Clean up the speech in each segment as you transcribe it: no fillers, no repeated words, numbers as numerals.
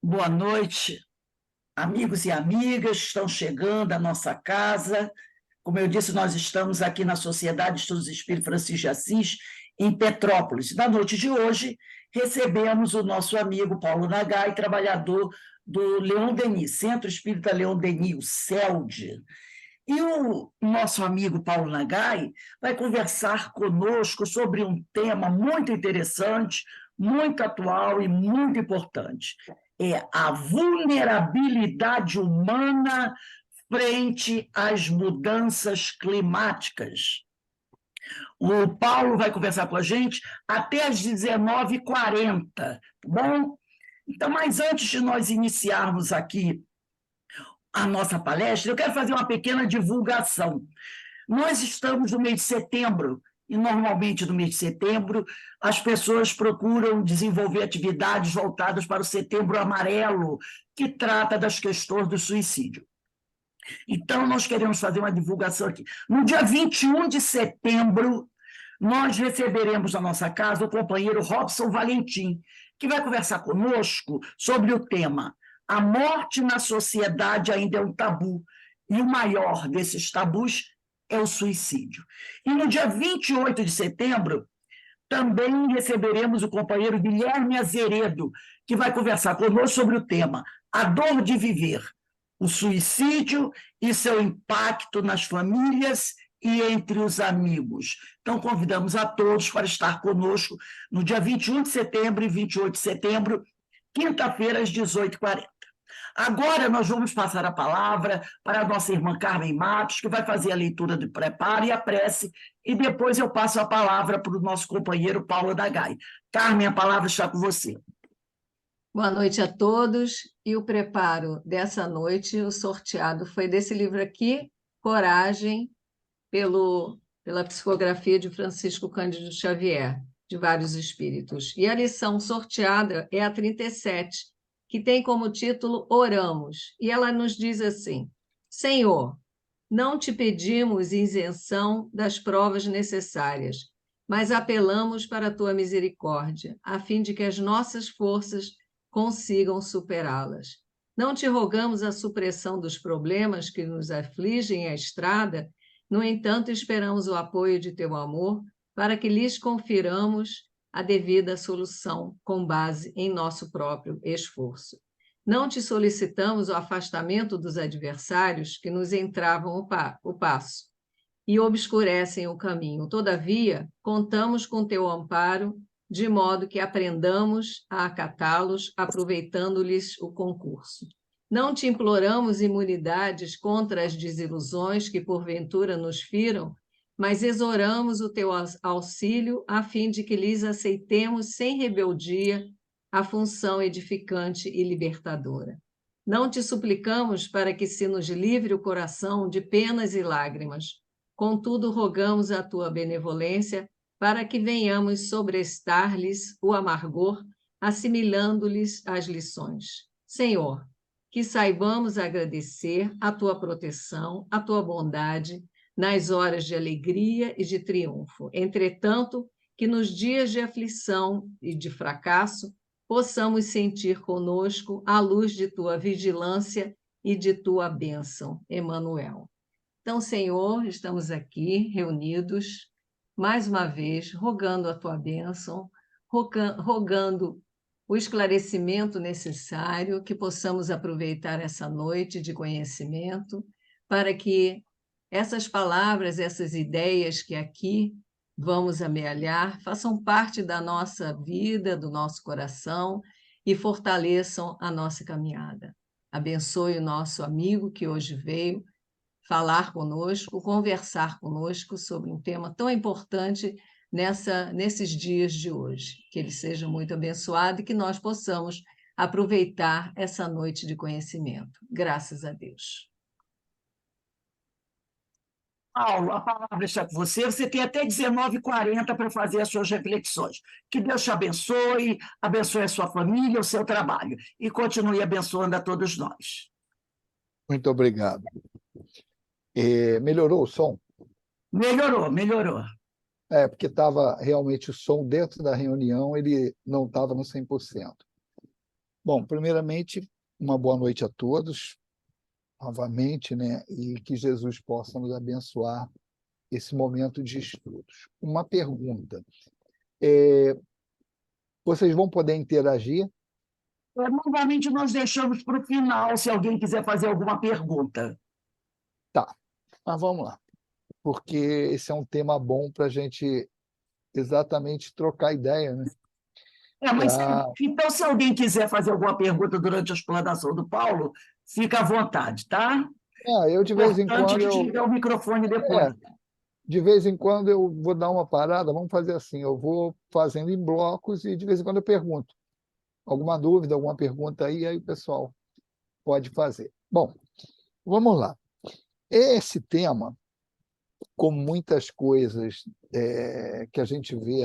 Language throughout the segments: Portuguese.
Boa noite, amigos e amigas que estão chegando à nossa casa. Como eu disse, nós estamos aqui na Sociedade de Estudos Espíritos Francisco de Assis, em Petrópolis. Na noite de hoje, recebemos o nosso amigo Paulo Nagai, trabalhador do Leon Denis, Centro Espírita Leon Denis, o CELD. E o nosso amigo Paulo Nagai vai conversar conosco sobre um tema muito interessante, muito atual e muito importante. É a vulnerabilidade humana frente às mudanças climáticas. O Paulo vai conversar com a gente até às 19h40, tá bom? Então, mas antes de nós iniciarmos aqui a nossa palestra, eu quero fazer uma pequena divulgação. Nós estamos no mês de setembro, e normalmente no mês de setembro as pessoas procuram desenvolver atividades voltadas para o Setembro Amarelo, que trata das questões do suicídio. Então, nós queremos fazer uma divulgação aqui. No dia 21 de setembro, nós receberemos na nossa casa o companheiro Robson Valentim, que vai conversar conosco sobre o tema A morte na sociedade ainda é um tabu, e o maior desses tabus é o suicídio. E no dia 28 de setembro, também receberemos o companheiro Guilherme Azeredo, que vai conversar conosco sobre o tema A Dor de Viver, o suicídio e seu impacto nas famílias e entre os amigos. Então, convidamos a todos para estar conosco no dia 21 de setembro e 28 de setembro, quinta-feira, às 18h40. Agora nós vamos passar a palavra para a nossa irmã Carmen Matos, que vai fazer a leitura do preparo e a prece, e depois eu passo a palavra para o nosso companheiro Paulo Nagai. Carmen, a palavra está com você. Boa noite a todos, e o preparo dessa noite, o sorteado foi desse livro aqui, Coragem, pela psicografia de Francisco Cândido Xavier, de vários espíritos. E a lição sorteada é a 37, que tem como título Oramos, e ela nos diz assim: Senhor, não te pedimos isenção das provas necessárias, mas apelamos para a tua misericórdia, a fim de que as nossas forças consigam superá-las. Não te rogamos a supressão dos problemas que nos afligem à estrada, no entanto, esperamos o apoio de teu amor para que lhes confiramos a devida solução com base em nosso próprio esforço. Não te solicitamos o afastamento dos adversários que nos entravam o passo e obscurecem o caminho. Todavia, contamos com teu amparo, de modo que aprendamos a acatá-los, aproveitando-lhes o concurso. Não te imploramos imunidades contra as desilusões que porventura nos firam, mas exoramos o teu auxílio a fim de que lhes aceitemos sem rebeldia a função edificante e libertadora. Não te suplicamos para que se nos livre o coração de penas e lágrimas. Contudo, rogamos a tua benevolência para que venhamos sobrestar-lhes o amargor, assimilando-lhes as lições. Senhor, que saibamos agradecer a tua proteção, a tua bondade, nas horas de alegria e de triunfo. Entretanto, que nos dias de aflição e de fracasso, possamos sentir conosco a luz de tua vigilância e de tua bênção. Emmanuel. Então, Senhor, estamos aqui reunidos, mais uma vez, rogando a tua bênção, rogando o esclarecimento necessário, que possamos aproveitar essa noite de conhecimento, para que essas palavras, essas ideias que aqui vamos amealhar, façam parte da nossa vida, do nosso coração e fortaleçam a nossa caminhada. Abençoe o nosso amigo que hoje veio falar conosco, conversar conosco sobre um tema tão importante nesses dias de hoje. Que ele seja muito abençoado e que nós possamos aproveitar essa noite de conhecimento. Graças a Deus. Paulo, a palavra está com você. Você tem até 19h40 para fazer as suas reflexões. Que Deus te abençoe, abençoe a sua família, o seu trabalho, e continue abençoando a todos nós. Muito obrigado. Melhorou o som? Melhorou, melhorou. Porque estava realmente o som dentro da reunião, ele não estava no 100%. Bom, primeiramente, uma boa noite a todos, novamente, né? E que Jesus possa nos abençoar esse momento de estudos. Uma pergunta. Vocês vão poder interagir? Normalmente nós deixamos para o final, se alguém quiser fazer alguma pergunta. Tá, mas vamos lá. Porque esse é um tema bom para a gente exatamente trocar ideia, né? Mas então, se alguém quiser fazer alguma pergunta durante a explanação do Paulo, fica à vontade, tá? Eu de vez em Importante quando desligar o microfone depois. de vez em quando eu vou dar uma parada, vamos fazer assim, eu vou fazendo em blocos e de vez em quando eu pergunto. Alguma dúvida, alguma pergunta aí o pessoal pode fazer. Bom, vamos lá. Esse tema, como muitas coisas que a gente vê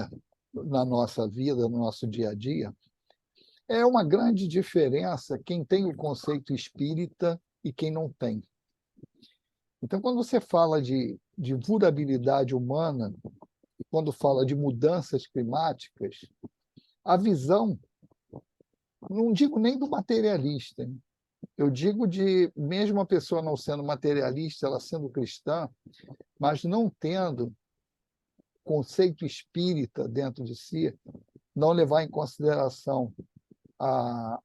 na nossa vida, no nosso dia a dia, é uma grande diferença quem tem o conceito espírita e quem não tem. Então, quando você fala de vulnerabilidade humana, quando fala de mudanças climáticas, a visão, não digo nem do materialista, hein? Eu digo de, mesmo a pessoa não sendo materialista, ela sendo cristã, mas não tendo conceito espírita dentro de si, não levar em consideração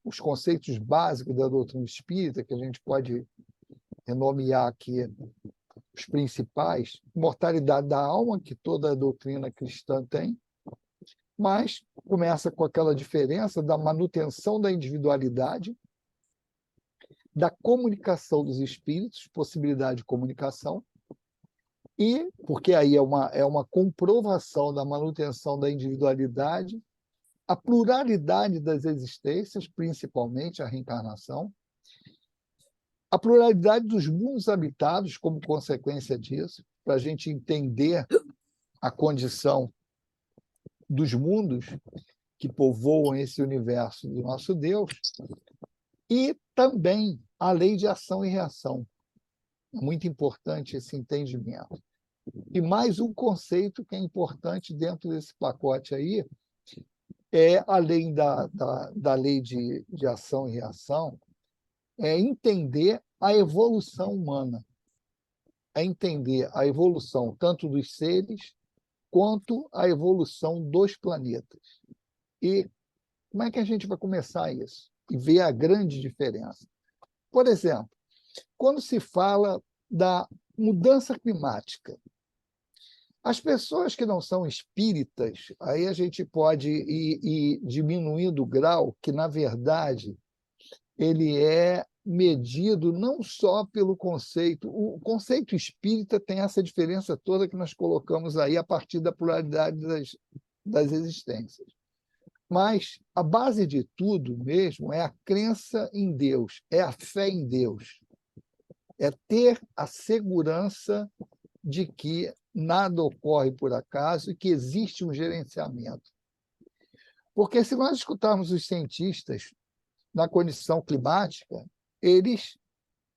os conceitos básicos da doutrina espírita, que a gente pode renomear aqui os principais, mortalidade da alma, que toda a doutrina cristã tem, mas começa com aquela diferença da manutenção da individualidade, da comunicação dos espíritos, possibilidade de comunicação, e porque aí é uma comprovação da manutenção da individualidade, a pluralidade das existências, principalmente a reencarnação, a pluralidade dos mundos habitados como consequência disso, para a gente entender a condição dos mundos que povoam esse universo do nosso Deus, e também a lei de ação e reação. É muito importante esse entendimento. E mais um conceito que é importante dentro desse pacote aí, além da lei de ação e reação, é entender a evolução humana, é entender a evolução tanto dos seres quanto a evolução dos planetas. E como é que a gente vai começar isso? E ver a grande diferença. Por exemplo, quando se fala da mudança climática, as pessoas que não são espíritas, aí a gente pode ir diminuindo o grau, que, na verdade, ele é medido não só pelo conceito. O conceito espírita tem essa diferença toda que nós colocamos aí a partir da pluralidade das existências. Mas a base de tudo mesmo é a crença em Deus, é a fé em Deus, é ter a segurança de que nada ocorre por acaso e que existe um gerenciamento. Porque se nós escutarmos os cientistas na condição climática, eles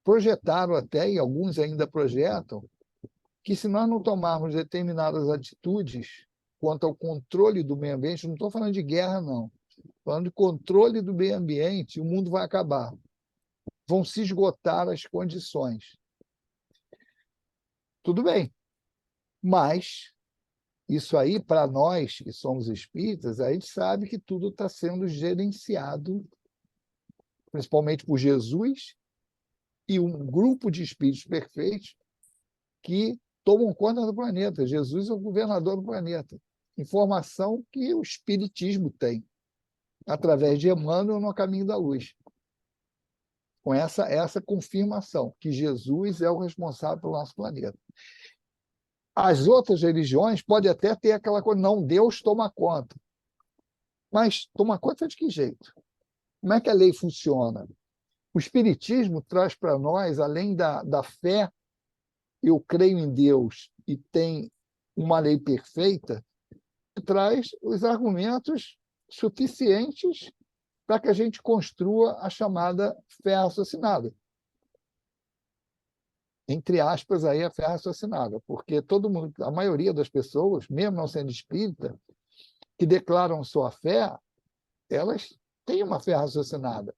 projetaram até, e alguns ainda projetam, que se nós não tomarmos determinadas atitudes quanto ao controle do meio ambiente, não estou falando de guerra, não, estou falando de controle do meio ambiente, o mundo vai acabar. Vão se esgotar as condições. Tudo bem, mas isso aí, para nós que somos espíritas, a gente sabe que tudo está sendo gerenciado, principalmente por Jesus e um grupo de espíritos perfeitos que tomam conta do planeta. Jesus é o governador do planeta. Informação que o Espiritismo tem, através de Emmanuel no Caminho da Luz. Com essa confirmação, que Jesus é o responsável pelo nosso planeta. As outras religiões podem até ter aquela coisa, não, Deus toma conta. Mas toma conta de que jeito? Como é que a lei funciona? O Espiritismo traz para nós, além da fé, eu creio em Deus e tem uma lei perfeita, traz os argumentos suficientes para que a gente construa a chamada fé raciocinada. entre aspas, aí a fé raciocinada, porque todo mundo, a maioria das pessoas, mesmo não sendo espírita, que declaram sua fé, elas têm uma fé raciocinada.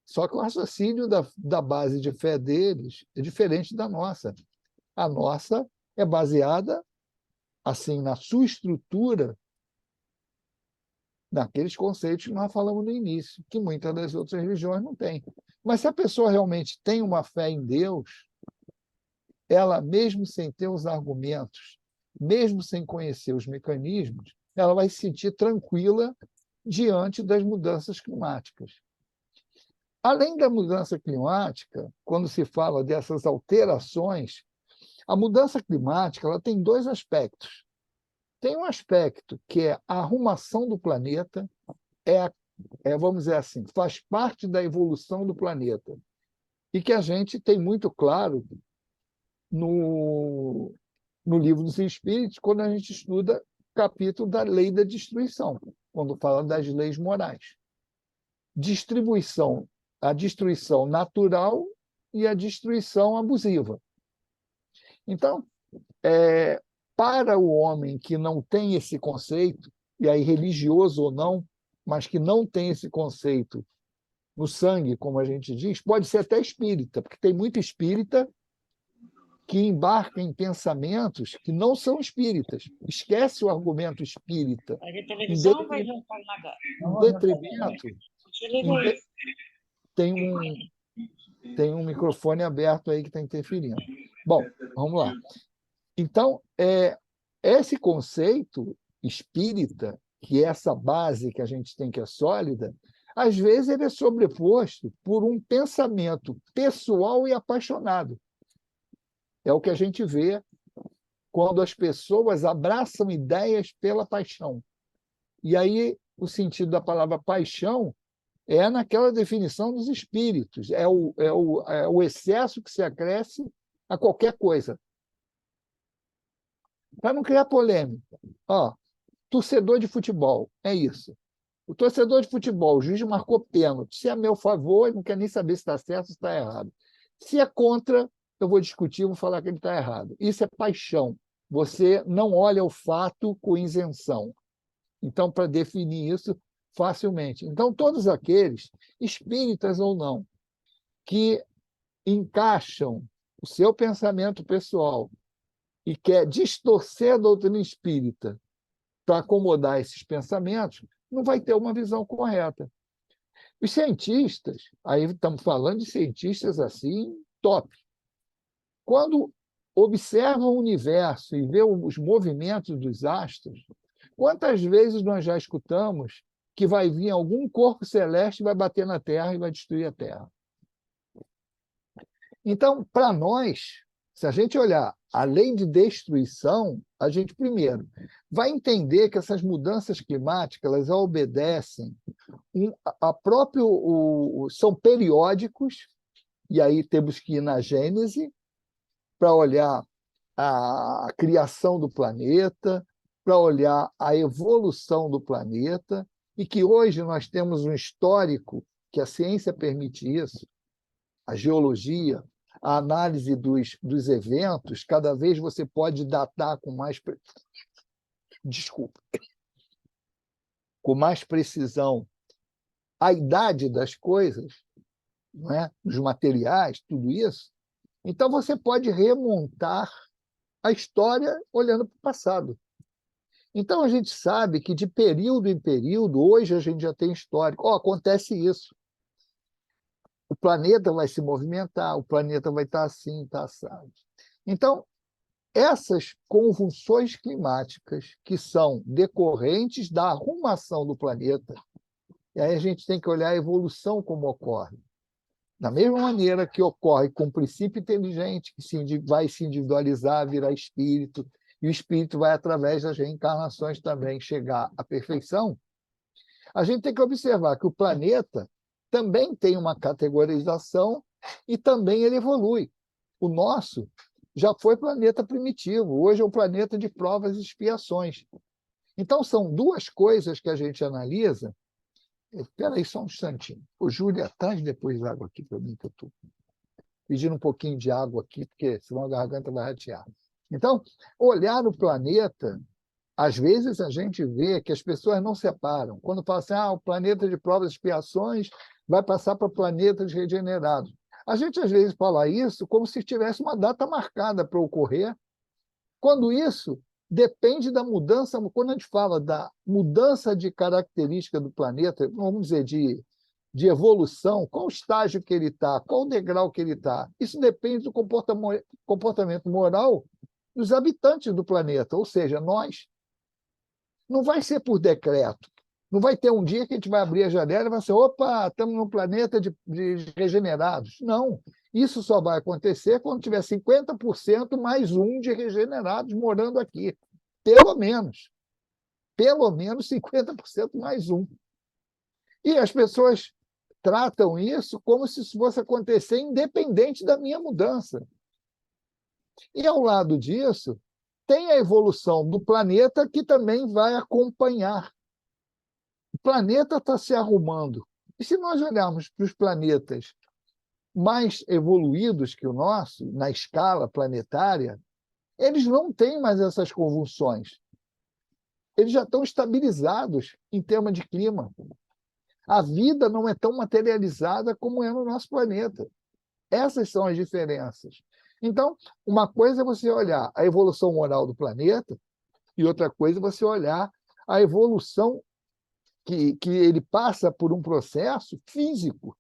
Só que o raciocínio da base de fé deles é diferente da nossa. A nossa é baseada, assim, na sua estrutura, naqueles conceitos que nós falamos no início, que muitas das outras religiões não têm. Mas se a pessoa realmente tem uma fé em Deus, ela, mesmo sem ter os argumentos, mesmo sem conhecer os mecanismos, ela vai se sentir tranquila diante das mudanças climáticas. Além da mudança climática, quando se fala dessas alterações, a mudança climática ela tem dois aspectos. Tem um aspecto que é a arrumação do planeta, vamos dizer assim, faz parte da evolução do planeta. E que a gente tem muito claro no Livro dos Espíritos, quando a gente estuda o capítulo da lei da destruição, quando fala das leis morais. A destruição natural e a destruição abusiva. Então, para o homem que não tem esse conceito, e aí religioso ou não, mas que não tem esse conceito no sangue, como a gente diz, pode ser até espírita, porque tem muito espírita que embarca em pensamentos que não são espíritas. Esquece o argumento espírita. Em detrimento, tem um microfone aberto aí que está interferindo. Bom, vamos lá. Então, esse conceito espírita, que é essa base que a gente tem que é sólida, às vezes ele é sobreposto por um pensamento pessoal e apaixonado. É o que a gente vê quando as pessoas abraçam ideias pela paixão. E aí, o sentido da palavra paixão é naquela definição dos espíritos, é o excesso que se acresce a qualquer coisa. Para não criar polêmica. Torcedor de futebol, é isso. O torcedor de futebol, o juiz marcou pênalti. Se é a meu favor, ele não quer nem saber se está certo ou se está errado. Se é contra, eu vou discutir, vou falar que ele está errado. Isso é paixão. Você não olha o fato com isenção. Então, para definir isso facilmente. Então, todos aqueles, espíritas ou não, que encaixam o seu pensamento pessoal e quer distorcer a doutrina espírita para acomodar esses pensamentos, não vai ter uma visão correta. Os cientistas, aí estamos falando de cientistas assim, top. Quando observam o universo e vê os movimentos dos astros, quantas vezes nós já escutamos que vai vir algum corpo celeste, vai bater na Terra e vai destruir a Terra? Então, para nós, se a gente olhar a lei de destruição, a gente, primeiro, vai entender que essas mudanças climáticas elas obedecem são periódicos, e aí temos que ir na Gênese para olhar a criação do planeta, para olhar a evolução do planeta, e que hoje nós temos um histórico que a ciência permite isso, a geologia, a análise dos eventos, cada vez você pode datar com mais precisão a idade das coisas, não é? Dos materiais, tudo isso. Então, você pode remontar a história olhando para o passado. Então, a gente sabe que, de período em período, hoje a gente já tem histórico. Acontece isso. O planeta vai se movimentar, o planeta vai estar assim, está assado. Então, essas convulsões climáticas que são decorrentes da arrumação do planeta, e aí a gente tem que olhar a evolução como ocorre. Da mesma maneira que ocorre com o princípio inteligente, que vai se individualizar, virar espírito, e o espírito vai, através das reencarnações, também chegar à perfeição, a gente tem que observar que o planeta também tem uma categorização e também ele evolui. O nosso já foi planeta primitivo, hoje é um planeta de provas e expiações. Então, são duas coisas que a gente analisa. Espera aí só um instantinho. Ô, Júlia, traz depois água aqui para mim que eu estou. pedindo um pouquinho de água aqui, porque senão a garganta vai ratear. Então, olhar o planeta, às vezes a gente vê que as pessoas não separam. Quando fala assim, o planeta de provas e expiações vai passar para o planeta de regenerados. A gente, às vezes, fala isso como se tivesse uma data marcada para ocorrer, quando isso depende da mudança, quando a gente fala da mudança de característica do planeta, vamos dizer, de evolução, qual o estágio que ele está, qual o degrau que ele está, isso depende do comportamento moral dos habitantes do planeta, ou seja, nós. Não vai ser por decreto. Não vai ter um dia que a gente vai abrir a janela e vai ser, opa, estamos num planeta de regenerados. Não. Isso só vai acontecer quando tiver 50% mais um de regenerados morando aqui. Pelo menos. Pelo menos 50% mais um. E as pessoas tratam isso como se isso fosse acontecer independente da minha mudança. E, ao lado disso, tem a evolução do planeta que também vai acompanhar. O planeta está se arrumando. E se nós olharmos para os planetas mais evoluídos que o nosso, na escala planetária, eles não têm mais essas convulsões. Eles já estão estabilizados em termos de clima. A vida não é tão materializada como é no nosso planeta. Essas são as diferenças. Então, uma coisa é você olhar a evolução moral do planeta e outra coisa é você olhar a evolução que ele passa por um processo físico.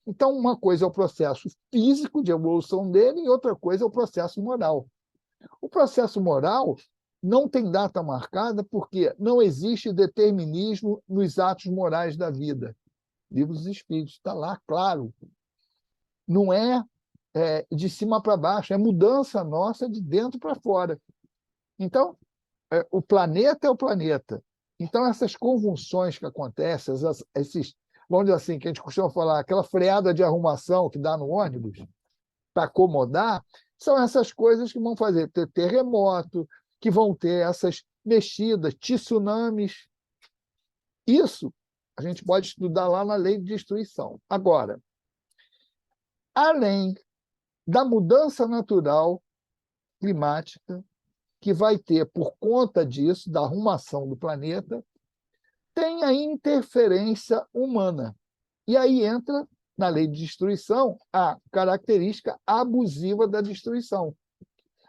Então, uma coisa é o processo físico de evolução dele e outra coisa é o processo moral. O processo moral não tem data marcada porque não existe determinismo nos atos morais da vida. Livro dos Espíritos, está lá, claro. Não é de cima para baixo, é mudança nossa de dentro para fora. Então, o planeta é o planeta. Então, essas convulsões que acontecem, esses, vamos dizer assim, que a gente costuma falar, aquela freada de arrumação que dá no ônibus, para acomodar, são essas coisas que vão fazer ter terremoto, que vão ter essas mexidas, tsunamis. Isso a gente pode estudar lá na lei de destruição. Agora, além da mudança natural climática, que vai ter por conta disso, da arrumação do planeta, tem a interferência humana. E aí entra, na lei de destruição, a característica abusiva da destruição.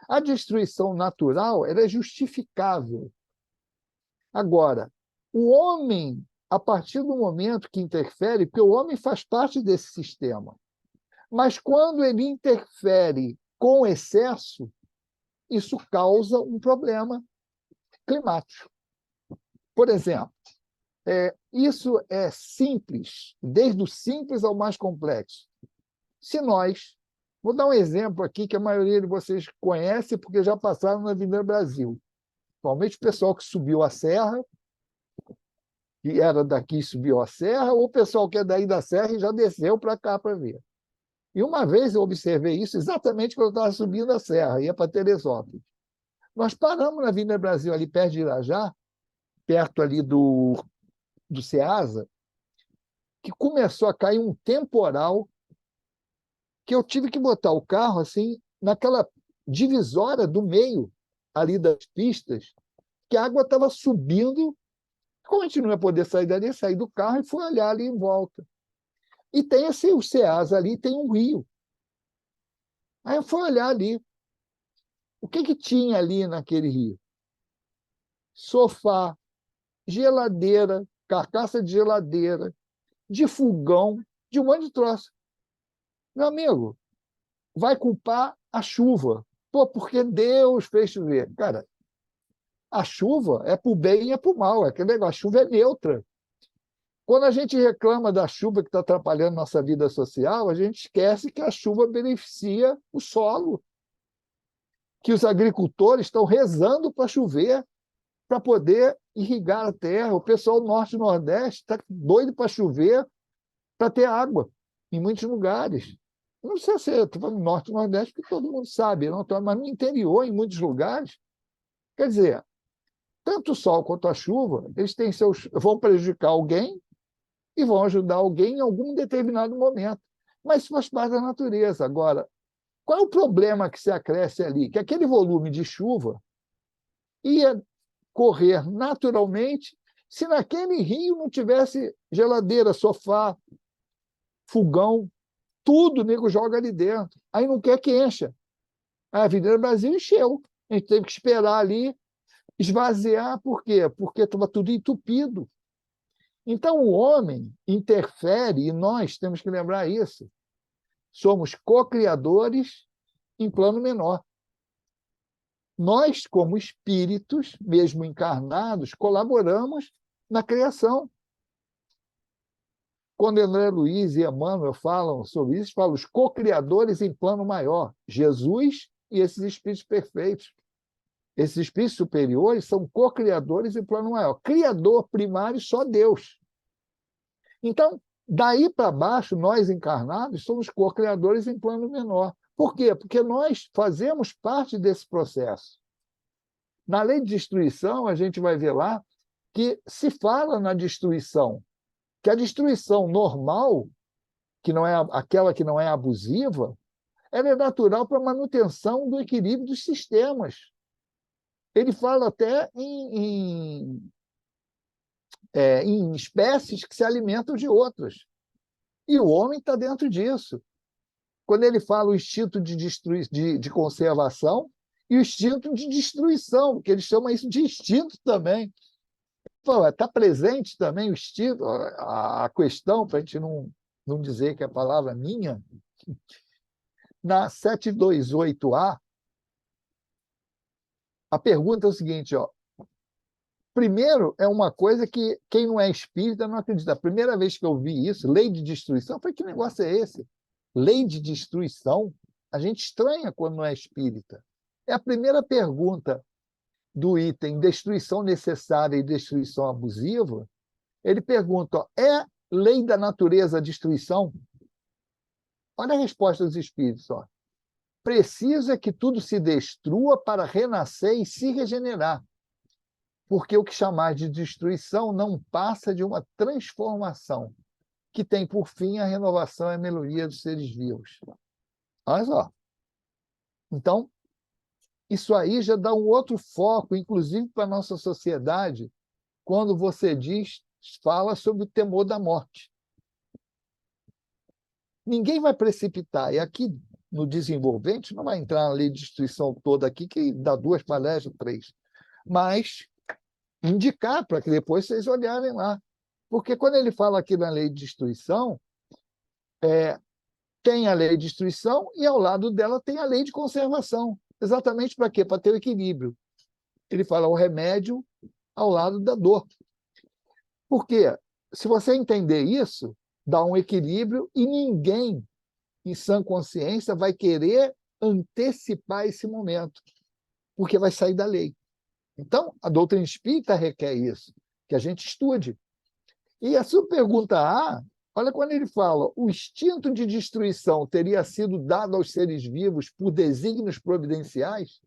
A destruição natural ela é justificável. Agora, o homem, a partir do momento que interfere, porque o homem faz parte desse sistema, mas quando ele interfere com excesso, isso causa um problema climático. Por exemplo, isso é simples, desde o simples ao mais complexo. Se nós, vou dar um exemplo aqui que a maioria de vocês conhece porque já passaram na Avenida Brasil, principalmente o pessoal que subiu a serra, que era daqui e subiu a serra, ou o pessoal que é daí da serra e já desceu para cá para ver. E uma vez eu observei isso exatamente quando eu estava subindo a serra, ia para Teresópolis. Nós paramos na Avenida Brasil, ali perto de Irajá, perto ali do Ceasa, que começou a cair um temporal que eu tive que botar o carro assim naquela divisória do meio ali das pistas, que a água estava subindo. Como a gente não ia poder sair dali, sair do carro e fui olhar ali em volta. E tem assim, o Ceasa ali, tem um rio. Aí eu fui olhar ali. O que tinha ali naquele rio? Sofá, geladeira, carcaça de geladeira, de fogão, de um monte de troço. Meu amigo, vai culpar a chuva. Porque Deus fez chover. Cara, a chuva é para o bem e é para o mal. É aquele negócio, a chuva é neutra. Quando a gente reclama da chuva que está atrapalhando nossa vida social, a gente esquece que a chuva beneficia o solo, que os agricultores estão rezando para chover, para poder irrigar a terra. O pessoal do Norte e Nordeste está doido para chover, para ter água, em muitos lugares. Não sei se estou falando Norte e Nordeste, porque todo mundo sabe, não, mas no interior, em muitos lugares. Quer dizer, tanto o sol quanto a chuva, eles vão prejudicar alguém e vão ajudar alguém em algum determinado momento. Mas isso faz parte da natureza. Agora, Qual é o problema que se acresce ali? Que aquele volume de chuva ia correr naturalmente se naquele rio não tivesse geladeira, sofá, fogão, tudo o nego joga ali dentro. Aí não quer que encha. A Avenida Brasil encheu. A gente teve que esperar ali esvaziar. Por quê? Porque estava tudo entupido. Então, o homem interfere, e nós temos que lembrar isso. Somos co-criadores em plano menor. Nós, como espíritos, mesmo encarnados, colaboramos na criação. Quando André Luiz e Emmanuel falam sobre isso, falam os co-criadores em plano maior, Jesus e esses espíritos perfeitos. Esses espíritos superiores são co-criadores em plano maior. Criador primário só Deus. Então, daí para baixo, nós encarnados somos co-criadores em plano menor. Por quê? Porque nós fazemos parte desse processo. Na lei de destruição, a gente vai ver lá que se fala na destruição, que a destruição normal, que não é aquela que não é abusiva, ela é natural para a manutenção do equilíbrio dos sistemas. Ele fala até em espécies que se alimentam de outras. E o homem está dentro disso. Quando ele fala o instinto de conservação e o instinto de destruição, que ele chama isso de instinto também. Está presente também o instinto, a questão, para a gente não dizer que a palavra é minha, na 728A, a pergunta é o seguinte, ó. Primeiro, é uma coisa que quem não é espírita não acredita. A primeira vez que eu vi isso, lei de destruição, eu falei, que negócio é esse? Lei de destruição? A gente estranha quando não é espírita. É a primeira pergunta do item destruição necessária e destruição abusiva. Ele pergunta, ó, é lei da natureza a destruição? Olha a resposta dos espíritos. Ó. Precisa que tudo se destrua para renascer e se regenerar. Porque o que chamar de destruição não passa de uma transformação, que tem por fim a renovação e a melhoria dos seres vivos. Olha só. Então, isso aí já dá um outro foco, inclusive para a nossa sociedade, quando você fala sobre o temor da morte. Ninguém vai precipitar. E aqui, no desenvolvente, não vai entrar na lei de destruição toda aqui, que dá 2 palestras, 3. Mas indicar para que depois vocês olharem lá. Porque quando ele fala aqui na lei de destruição, tem a lei de destruição e ao lado dela tem a lei de conservação. Exatamente para quê? Para ter o equilíbrio. Ele fala o remédio ao lado da dor. Porque se você entender isso, dá um equilíbrio e ninguém, em sã consciência, vai querer antecipar esse momento, porque vai sair da lei. Então, a doutrina espírita requer isso, que a gente estude. E a sua pergunta A, olha quando ele fala, o instinto de destruição teria sido dado aos seres vivos por desígnios providenciais?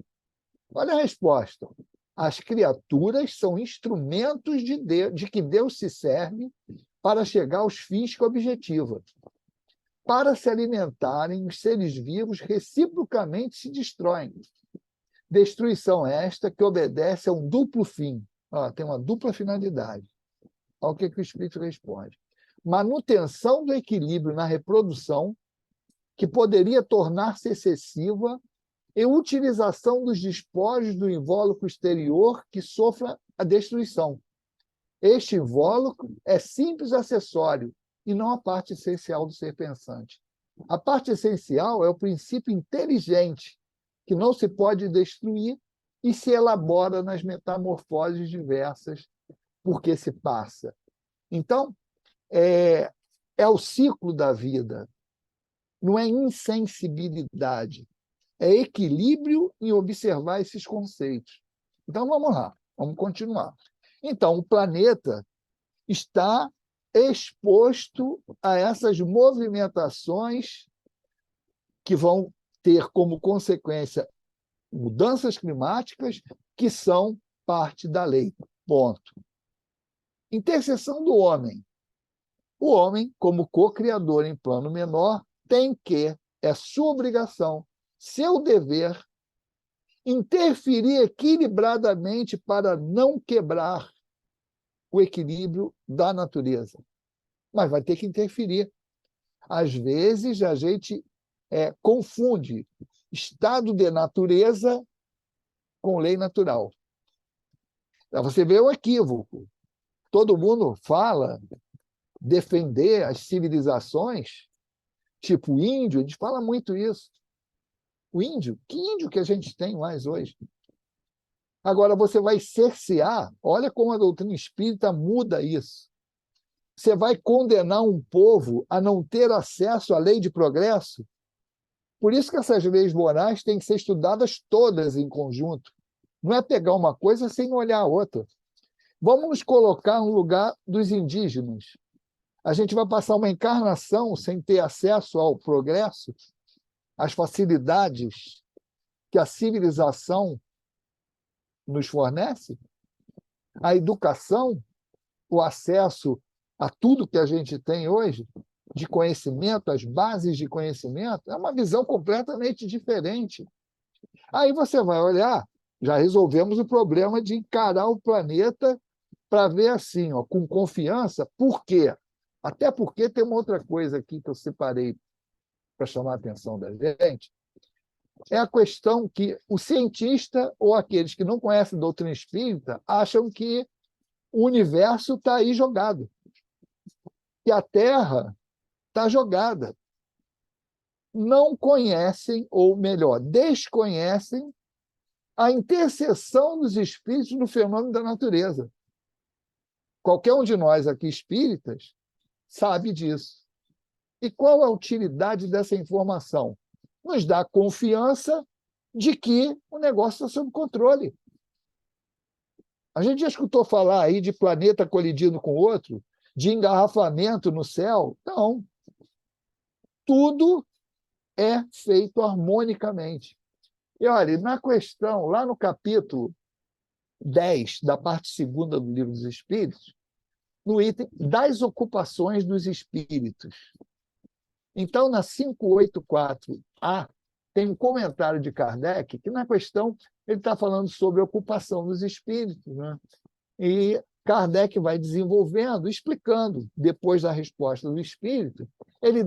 Olha a resposta. As criaturas são instrumentos de que Deus se serve para chegar aos fins que objetiva. Para se alimentarem, os seres vivos reciprocamente se destroem. Destruição esta que obedece a um duplo fim. Tem uma dupla finalidade. Olha o que o Espírito responde. Manutenção do equilíbrio na reprodução, que poderia tornar-se excessiva, e utilização dos despojos do invólucro exterior que sofra a destruição. Este invólucro é simples acessório e não a parte essencial do ser pensante. A parte essencial é o princípio inteligente, que não se pode destruir e se elabora nas metamorfoses diversas porque se passa. Então, é o ciclo da vida, não é insensibilidade, é equilíbrio em observar esses conceitos. Então, vamos lá, vamos continuar. Então, o planeta está exposto a essas movimentações que vão ter como consequência mudanças climáticas que são parte da lei. Ponto. Interseção do homem. O homem, como co-criador em plano menor, tem que, é sua obrigação, seu dever interferir equilibradamente para não quebrar o equilíbrio da natureza. Mas vai ter que interferir. Às vezes, a gente confunde estado de natureza com lei natural. Você vê um equívoco. Todo mundo fala defender as civilizações, tipo índio, a gente fala muito isso. O índio, que índio que a gente tem mais hoje? Agora, você vai cercear, olha como a doutrina espírita muda isso. Você vai condenar um povo a não ter acesso à lei de progresso? Por isso que essas leis morais têm que ser estudadas todas em conjunto. Não é pegar uma coisa sem olhar a outra. Vamos nos colocar no lugar dos indígenas. A gente vai passar uma encarnação sem ter acesso ao progresso, às facilidades que a civilização nos fornece, a educação, o acesso a tudo que a gente tem hoje, de conhecimento, as bases de conhecimento, é uma visão completamente diferente. Aí você vai olhar, já resolvemos o problema de encarar o planeta para ver assim, ó, com confiança. Por quê? Até porque tem uma outra coisa aqui que eu separei para chamar a atenção da gente, é a questão que o cientista ou aqueles que não conhecem a doutrina espírita acham que o universo está aí jogado, que a Terra está jogada. Não conhecem, ou melhor, desconhecem a interseção dos espíritos no fenômeno da natureza. Qualquer um de nós aqui espíritas sabe disso. E qual a utilidade dessa informação? Nos dá confiança de que o negócio está sob controle. A gente já escutou falar aí de planeta colidindo com outro, de engarrafamento no céu? Não. Tudo é feito harmonicamente. E olha, na questão, lá no capítulo 10, da parte segunda do Livro dos Espíritos, no item das ocupações dos espíritos. Então, na 584A, tem um comentário de Kardec que, na questão, ele está falando sobre a ocupação dos espíritos, né? E Kardec vai desenvolvendo, explicando, depois da resposta do espírito, ele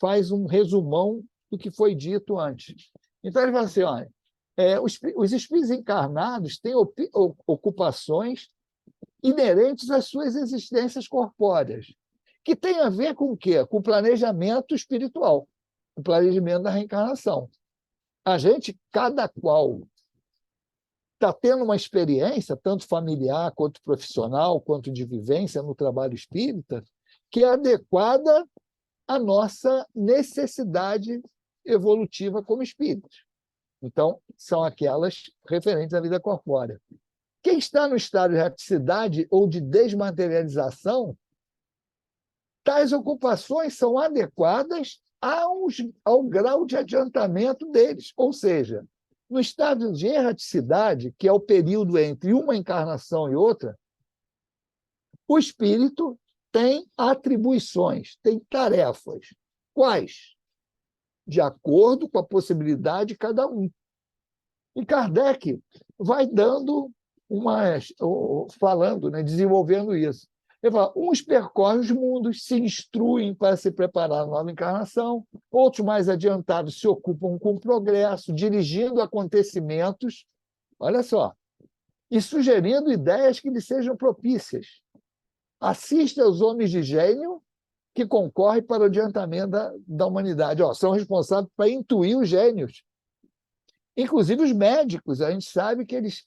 faz um resumão do que foi dito antes. Então, ele fala assim, olha, os espíritos encarnados têm ocupações inerentes às suas existências corpóreas, que tem a ver com o quê? Com o planejamento espiritual, o planejamento da reencarnação. A gente, cada qual, está tendo uma experiência, tanto familiar, quanto profissional, quanto de vivência no trabalho espírita, que é adequada à nossa necessidade evolutiva como espíritos. Então, são aquelas referentes à vida corpórea. Quem está no estado de raticidade ou de desmaterialização, tais ocupações são adequadas ao grau de adiantamento deles. Ou seja, no estado de erraticidade, que é o período entre uma encarnação e outra, o espírito tem atribuições, tem tarefas. Quais? De acordo com a possibilidade de cada um. E Kardec vai dando falando, né, desenvolvendo isso. Ele fala, uns percorrem os mundos, se instruem para se preparar à nova encarnação, outros mais adiantados se ocupam com o progresso, dirigindo acontecimentos, olha só, e sugerindo ideias que lhes sejam propícias. Assiste aos homens de gênio que concorrem para o adiantamento da humanidade. São responsáveis para intuir os gênios. Inclusive os médicos, a gente sabe que eles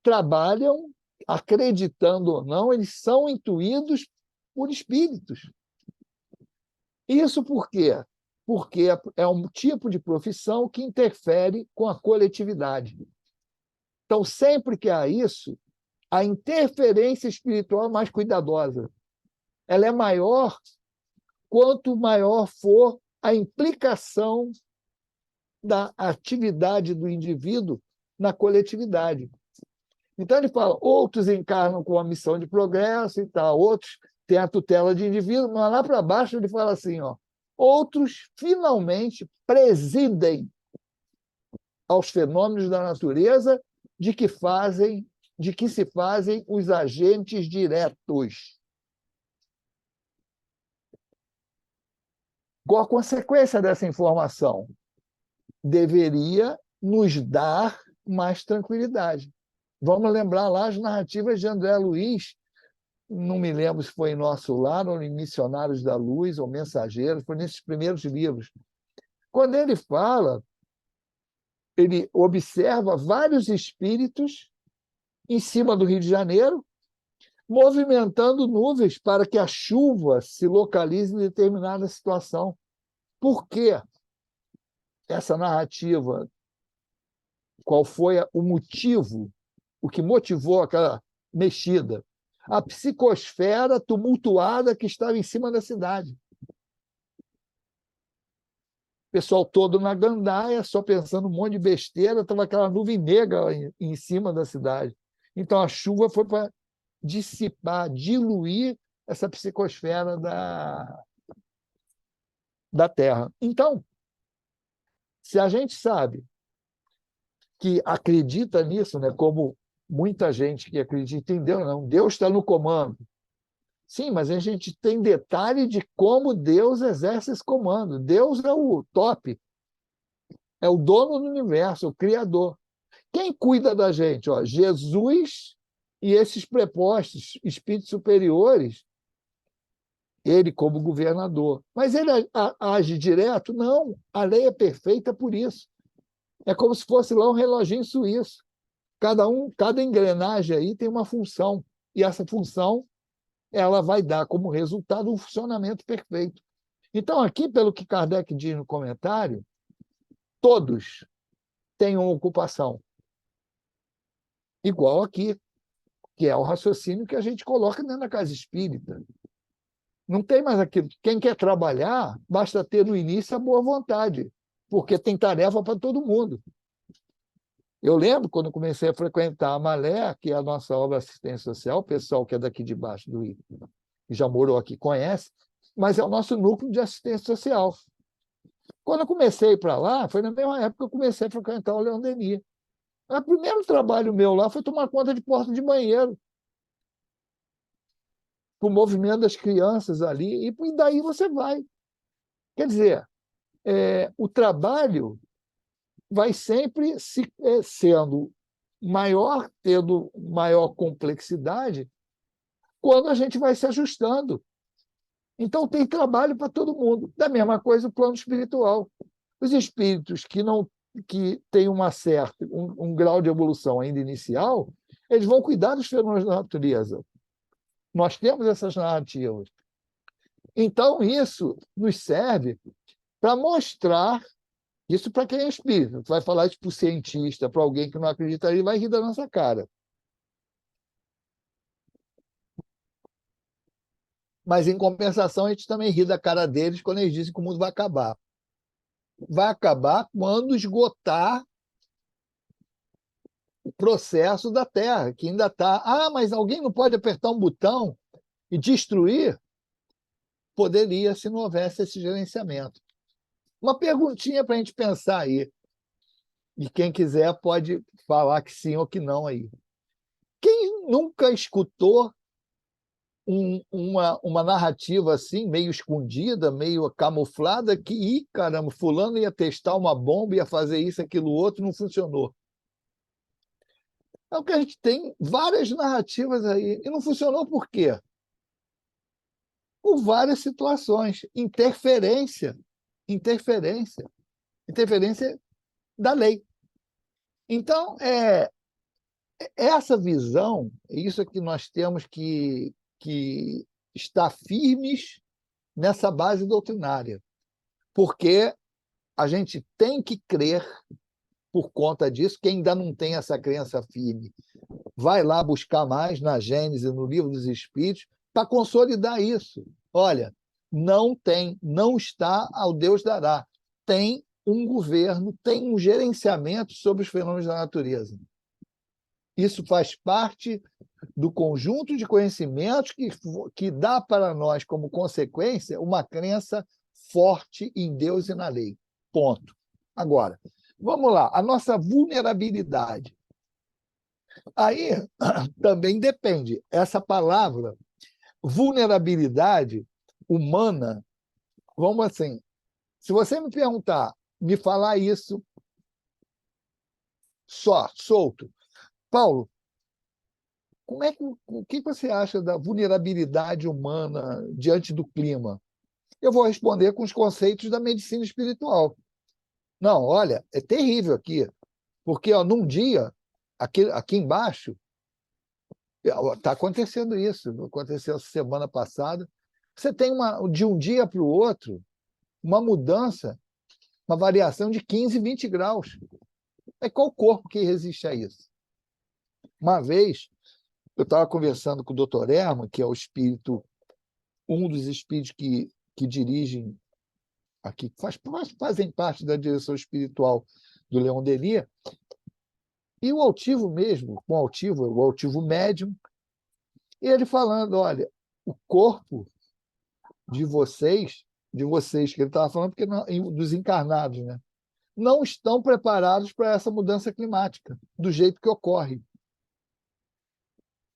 trabalham, acreditando ou não, eles são intuídos por espíritos. Isso por quê? Porque é um tipo de profissão que interfere com a coletividade. Então, sempre que há isso, a interferência espiritual é mais cuidadosa. Ela é maior quanto maior for a implicação da atividade do indivíduo na coletividade. Então, ele fala, outros encarnam com a missão de progresso e tal, outros têm a tutela de indivíduo, mas lá para baixo ele fala assim, outros finalmente presidem aos fenômenos da natureza de que se fazem os agentes diretos. Qual a consequência dessa informação? Deveria nos dar mais tranquilidade. Vamos lembrar lá as narrativas de André Luiz, não me lembro se foi em Nosso Lar, ou em Missionários da Luz, ou Mensageiros, foi nesses primeiros livros. Quando ele fala, ele observa vários espíritos em cima do Rio de Janeiro, movimentando nuvens para que a chuva se localize em determinada situação. Por quê? Essa narrativa, qual foi o motivo, o que motivou aquela mexida? A psicosfera tumultuada que estava em cima da cidade. O pessoal todo na gandaia, só pensando um monte de besteira, estava aquela nuvem negra em cima da cidade. Então, a chuva foi para dissipar, diluir essa psicosfera da Terra. Então, se a gente sabe que acredita nisso, né, como muita gente que acredita em Deus, não, Deus está no comando. Sim, mas a gente tem detalhe de como Deus exerce esse comando. Deus é o top, é o dono do universo, o Criador. Quem cuida da gente? Ó, Jesus e esses prepostos, espíritos superiores, ele como governador. Mas ele age direto? Não, a lei é perfeita por isso. É como se fosse lá um reloginho suíço. Cada engrenagem aí tem uma função, e essa função ela vai dar como resultado um funcionamento perfeito. Então, aqui, pelo que Kardec diz no comentário, todos têm uma ocupação igual aqui, que é o raciocínio que a gente coloca dentro da casa espírita. Não tem mais aquilo. Quem quer trabalhar, basta ter no início a boa vontade, porque tem tarefa para todo mundo. Eu lembro, quando comecei a frequentar a Malé, que é a nossa obra de assistência social, o pessoal que é daqui de baixo do Rio, que já morou aqui, conhece, mas é o nosso núcleo de assistência social. Quando eu comecei para lá, foi na mesma época que eu comecei a frequentar o Leão Denis. O primeiro trabalho meu lá foi tomar conta de porta de banheiro, com o movimento das crianças ali, e daí você vai. Quer dizer, o trabalho vai sempre sendo maior, tendo maior complexidade, quando a gente vai se ajustando. Então, tem trabalho para todo mundo. Da mesma coisa o plano espiritual. Os espíritos que têm um grau de evolução ainda inicial, eles vão cuidar dos fenômenos da natureza. Nós temos essas narrativas. Então, isso nos serve para mostrar, isso para quem é espírita. Tu vai falar isso para o cientista, para alguém que não acredita, ele vai rir da nossa cara. Mas, em compensação, a gente também ri da cara deles quando eles dizem que o mundo vai acabar. Vai acabar quando esgotar o processo da Terra, que ainda está... Ah, mas alguém não pode apertar um botão e destruir? Poderia, se não houvesse esse gerenciamento. Uma perguntinha para a gente pensar aí. E quem quiser pode falar que sim ou que não aí. Quem nunca escutou uma narrativa assim, meio escondida, meio camuflada, que, caramba, fulano ia testar uma bomba, ia fazer isso, aquilo, outro, não funcionou. É o que a gente tem várias narrativas aí. E não funcionou por quê? Por várias situações. Interferência da lei. Então, essa visão, isso é que nós temos que estar firmes nessa base doutrinária, porque a gente tem que crer por conta disso. Quem ainda não tem essa crença firme, vai lá buscar mais na Gênese, no Livro dos Espíritos, para consolidar isso. Olha, não está ao Deus dará. Tem um governo, tem um gerenciamento sobre os fenômenos da natureza. Isso faz parte do conjunto de conhecimentos que dá para nós, como consequência, uma crença forte em Deus e na lei. Ponto. Agora, Vamos lá, a nossa vulnerabilidade. Aí também depende. Essa palavra, vulnerabilidade humana, vamos assim, se você me perguntar, me falar isso só, solto, Paulo, o que você acha da vulnerabilidade humana diante do clima? Eu vou responder com os conceitos da medicina espiritual. Não, olha, é terrível aqui, porque ó, num dia, aqui embaixo, está acontecendo isso, aconteceu semana passada, você tem de um dia para o outro uma mudança, uma variação de 15, 20 graus. É qual corpo que resiste a isso? Uma vez, eu estava conversando com o Dr. Herman, que é o espírito, um dos espíritos que dirigem aqui, fazem parte da direção espiritual do Leon Denis, e o altivo mesmo, o altivo médium, e ele falando, olha, o corpo de vocês, que ele estava falando porque dos encarnados, né? Não estão preparados para essa mudança climática, do jeito que ocorre.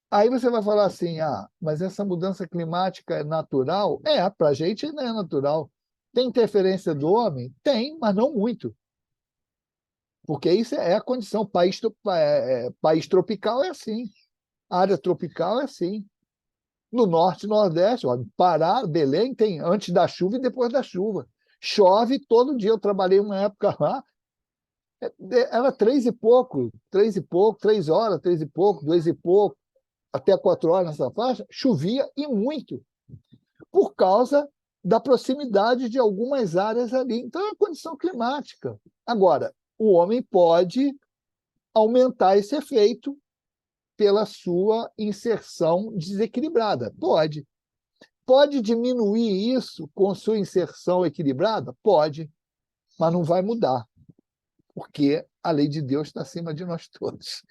Aí você vai falar assim, mas essa mudança climática é natural? Para a gente não é natural. Tem interferência do homem? Tem, mas não muito. Porque isso é a condição. País tropical é assim. Área tropical é assim. No norte e nordeste, Pará, Belém, tem antes da chuva e depois da chuva. Chove todo dia. Eu trabalhei uma época lá, era 3 e pouco, 3 e pouco, 3 horas, 3 e pouco, 2 e pouco, até 4 horas nessa faixa, chovia e muito, por causa da proximidade de algumas áreas ali. Então, é a condição climática. Agora, o homem pode aumentar esse efeito pela sua inserção desequilibrada. Pode. Pode diminuir isso com sua inserção equilibrada? Pode, mas não vai mudar, porque a lei de Deus está acima de nós todos.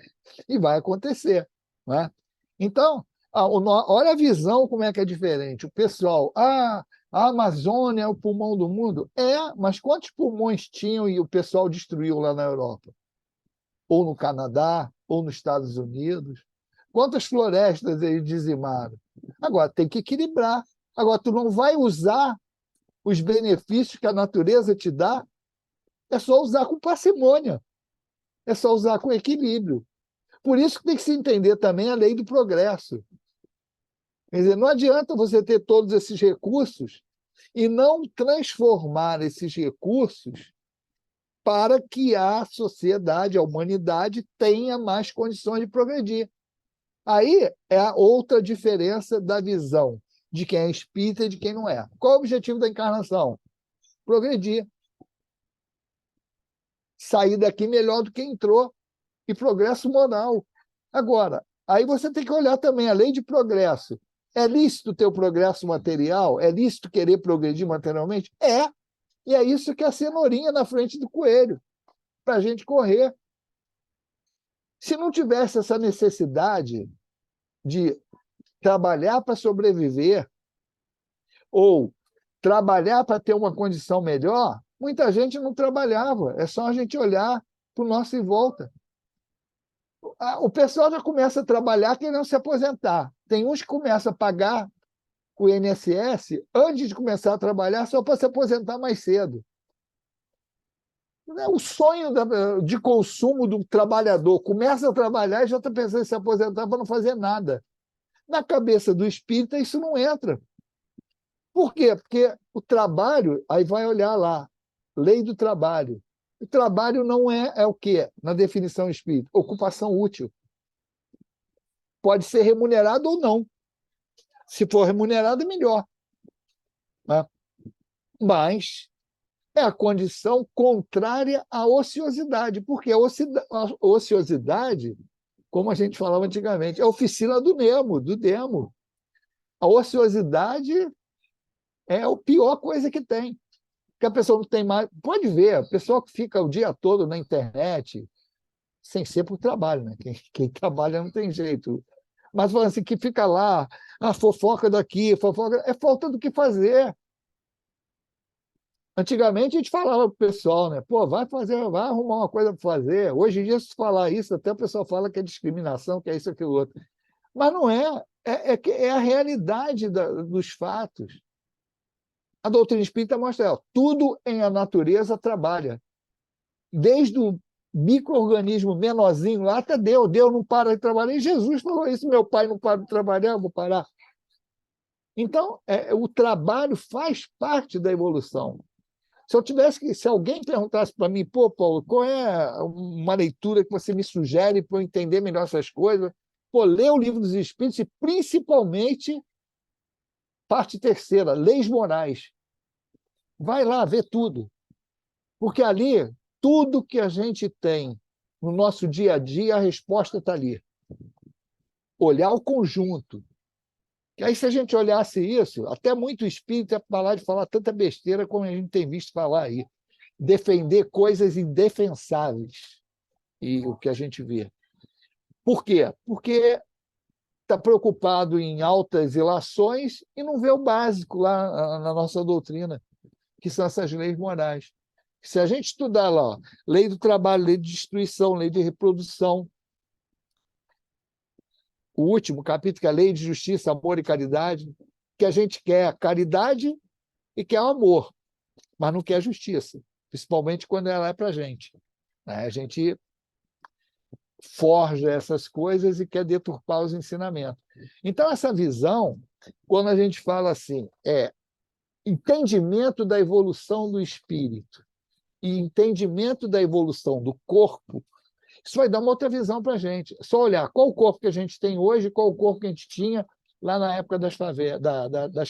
E vai acontecer. Não é? Então, olha a visão como é que é diferente. O pessoal, a Amazônia é o pulmão do mundo. Mas quantos pulmões tinham e o pessoal destruiu lá na Europa? Ou no Canadá, ou nos Estados Unidos? Quantas florestas eles dizimaram? Agora, tem que equilibrar. Agora, tu não vai usar os benefícios que a natureza te dá, é só usar com parcimônia, é só usar com equilíbrio. Por isso que tem que se entender também a lei do progresso. Quer dizer, não adianta você ter todos esses recursos e não transformar esses recursos para que a sociedade, a humanidade, tenha mais condições de progredir. Aí é a outra diferença da visão de quem é espírita e de quem não é. Qual é o objetivo da encarnação? Progredir. Sair daqui melhor do que entrou. E progresso moral. Agora, aí você tem que olhar também a lei de progresso. É lícito ter o progresso material? É lícito querer progredir materialmente? É. E é isso que é a cenourinha na frente do coelho, para a gente correr. Se não tivesse essa necessidade de trabalhar para sobreviver ou trabalhar para ter uma condição melhor, muita gente não trabalhava. É só a gente olhar para o nosso em volta. O pessoal já começa a trabalhar querendo se aposentar. Tem uns que começam a pagar o INSS antes de começar a trabalhar só para se aposentar mais cedo. O sonho de consumo do trabalhador começa a trabalhar e já está pensando em se aposentar para não fazer nada. Na cabeça do espírita, isso não entra. Por quê? Porque o trabalho, aí vai olhar lá, lei do trabalho. O trabalho não é o quê? Na definição espírita, ocupação útil. Pode ser remunerado ou não. Se for remunerado, é melhor. Né? Mas é a condição contrária à ociosidade, porque a ociosidade, como a gente falava antigamente, é a oficina do demo. A ociosidade é a pior coisa que tem. Porque a pessoa não tem mais... Pode ver, a pessoa que fica o dia todo na internet, sem ser por trabalho, né? Quem trabalha não tem jeito. Mas falando assim, que fica lá, fofoca daqui, fofoca... É falta do que fazer. Antigamente a gente falava para o pessoal, né? Pô, vai arrumar uma coisa para fazer. Hoje em dia, se falar isso, até o pessoal fala que é discriminação, que é isso, aquilo, outro. Mas não é. É a realidade dos fatos. A doutrina espírita mostra, tudo em a natureza trabalha. Desde o micro-organismo menorzinho lá até Deus. Deus não para de trabalhar. E Jesus falou isso, meu pai não para de trabalhar, eu vou parar. Então, o trabalho faz parte da evolução. Se alguém perguntasse para mim, pô, Paulo, qual é uma leitura que você me sugere para eu entender melhor essas coisas? Pô, lê o Livro dos Espíritos e, principalmente, parte terceira, Leis Morais. Vai lá ver tudo. Porque ali, tudo que a gente tem no nosso dia a dia, a resposta está ali. Olhar o conjunto. E aí, se a gente olhasse isso, até muito espírito ia parar de falar tanta besteira como a gente tem visto falar aí. Defender coisas indefensáveis. E o que a gente vê. Por quê? Porque está preocupado em altas ilações e não vê o básico lá na nossa doutrina, que são essas leis morais. Se a gente estudar lá, lei do trabalho, lei de destruição, lei de reprodução, o último capítulo, que é a lei de justiça, amor e caridade, que a gente quer caridade e quer amor, mas não quer justiça, principalmente quando ela é para a gente. A gente forja essas coisas e quer deturpar os ensinamentos. Então, essa visão, quando a gente fala assim, entendimento da evolução do espírito e entendimento da evolução do corpo, isso vai dar uma outra visão para a gente. É só olhar qual o corpo que a gente tem hoje e qual o corpo que a gente tinha lá na época das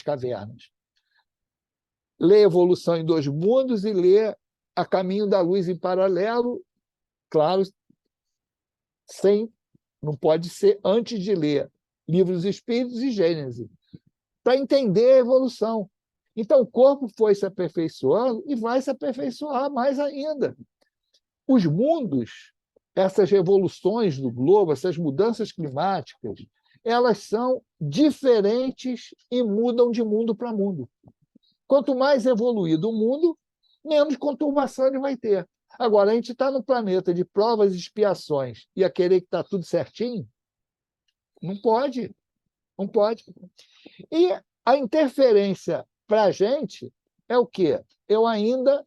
cavernas. Ler Evolução em Dois Mundos e ler A Caminho da Luz em paralelo, claro, não pode ser antes de ler Livro dos Espíritos e Gênesis, para entender a evolução. Então, o corpo foi se aperfeiçoando e vai se aperfeiçoar mais ainda. Os mundos, essas revoluções do globo, essas mudanças climáticas, elas são diferentes e mudam de mundo para mundo. Quanto mais evoluído o mundo, menos conturbação ele vai ter. Agora, a gente está no planeta de provas e expiações e a querer que está tudo certinho? Não pode. Não pode. E a interferência para a gente é o quê? Eu ainda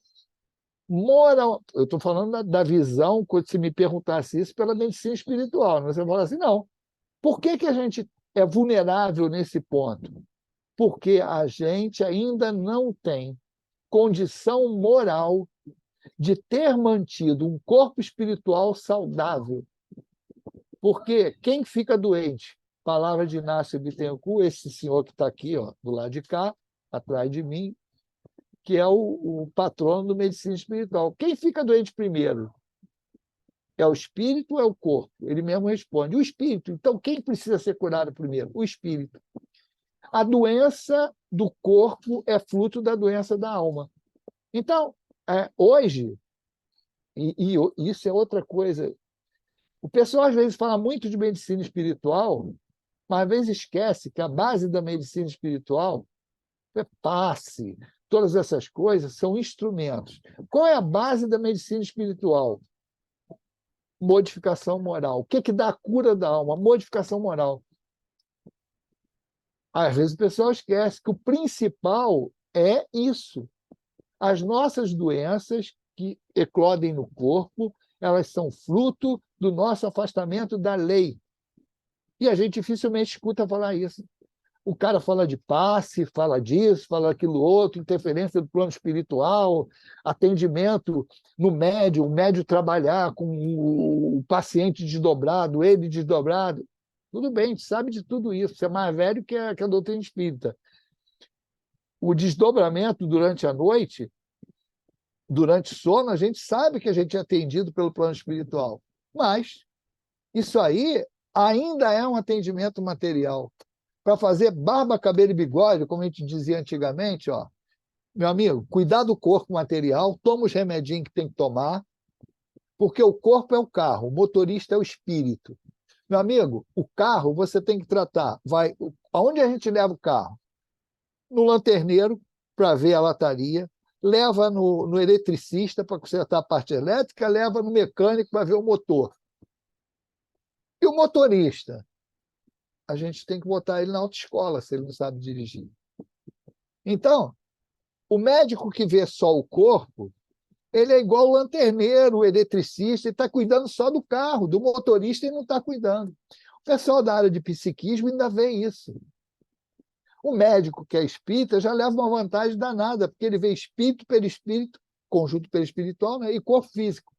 eu estou falando da visão, quando se me perguntasse isso, pela medicina espiritual. Você fala assim, não. Por que a gente é vulnerável nesse ponto? Porque a gente ainda não tem condição moral de ter mantido um corpo espiritual saudável. Porque quem fica doente? Palavra de Inácio Bittencourt, esse senhor que está aqui, do lado de cá, atrás de mim, que é o patrono do medicina espiritual. Quem fica doente primeiro? É o espírito ou é o corpo? Ele mesmo responde, o espírito. Então, quem precisa ser curado primeiro? O espírito. A doença do corpo é fruto da doença da alma. Então, hoje, e isso é outra coisa, o pessoal às vezes fala muito de medicina espiritual, mas às vezes esquece que a base da medicina espiritual é passe, todas essas coisas são instrumentos. Qual é a base da medicina espiritual? Modificação moral. O que dá a cura da alma? Modificação moral. Às vezes o pessoal esquece que o principal é isso. As nossas doenças que eclodem no corpo, elas são fruto do nosso afastamento da lei. E a gente dificilmente escuta falar isso. O cara fala de passe, fala disso, fala aquilo outro, interferência do plano espiritual, atendimento no médium, o médium trabalhar com o paciente desdobrado, ele desdobrado. Tudo bem, a gente sabe de tudo isso. Você é mais velho que a doutrina espírita. O desdobramento durante a noite, durante o sono, a gente sabe que a gente é atendido pelo plano espiritual. Mas isso aí ainda é um atendimento material. Para fazer barba, cabelo e bigode, como a gente dizia antigamente, meu amigo, cuidar do corpo material, toma os remedinhos que tem que tomar, porque o corpo é o carro, o motorista é o espírito. Meu amigo, o carro você tem que tratar. Aonde a gente leva o carro? No lanterneiro, para ver a lataria, leva no eletricista para consertar a parte elétrica, leva no mecânico para ver o motor. E o motorista? A gente tem que botar ele na autoescola, se ele não sabe dirigir. Então, o médico que vê só o corpo, ele é igual o lanterneiro, o eletricista, ele está cuidando só do carro, do motorista ele não está cuidando. O pessoal da área de psiquismo ainda vê isso. O médico que é espírita já leva uma vantagem danada, porque ele vê espírito, perispírito, conjunto perispiritual, né, e corpo físico.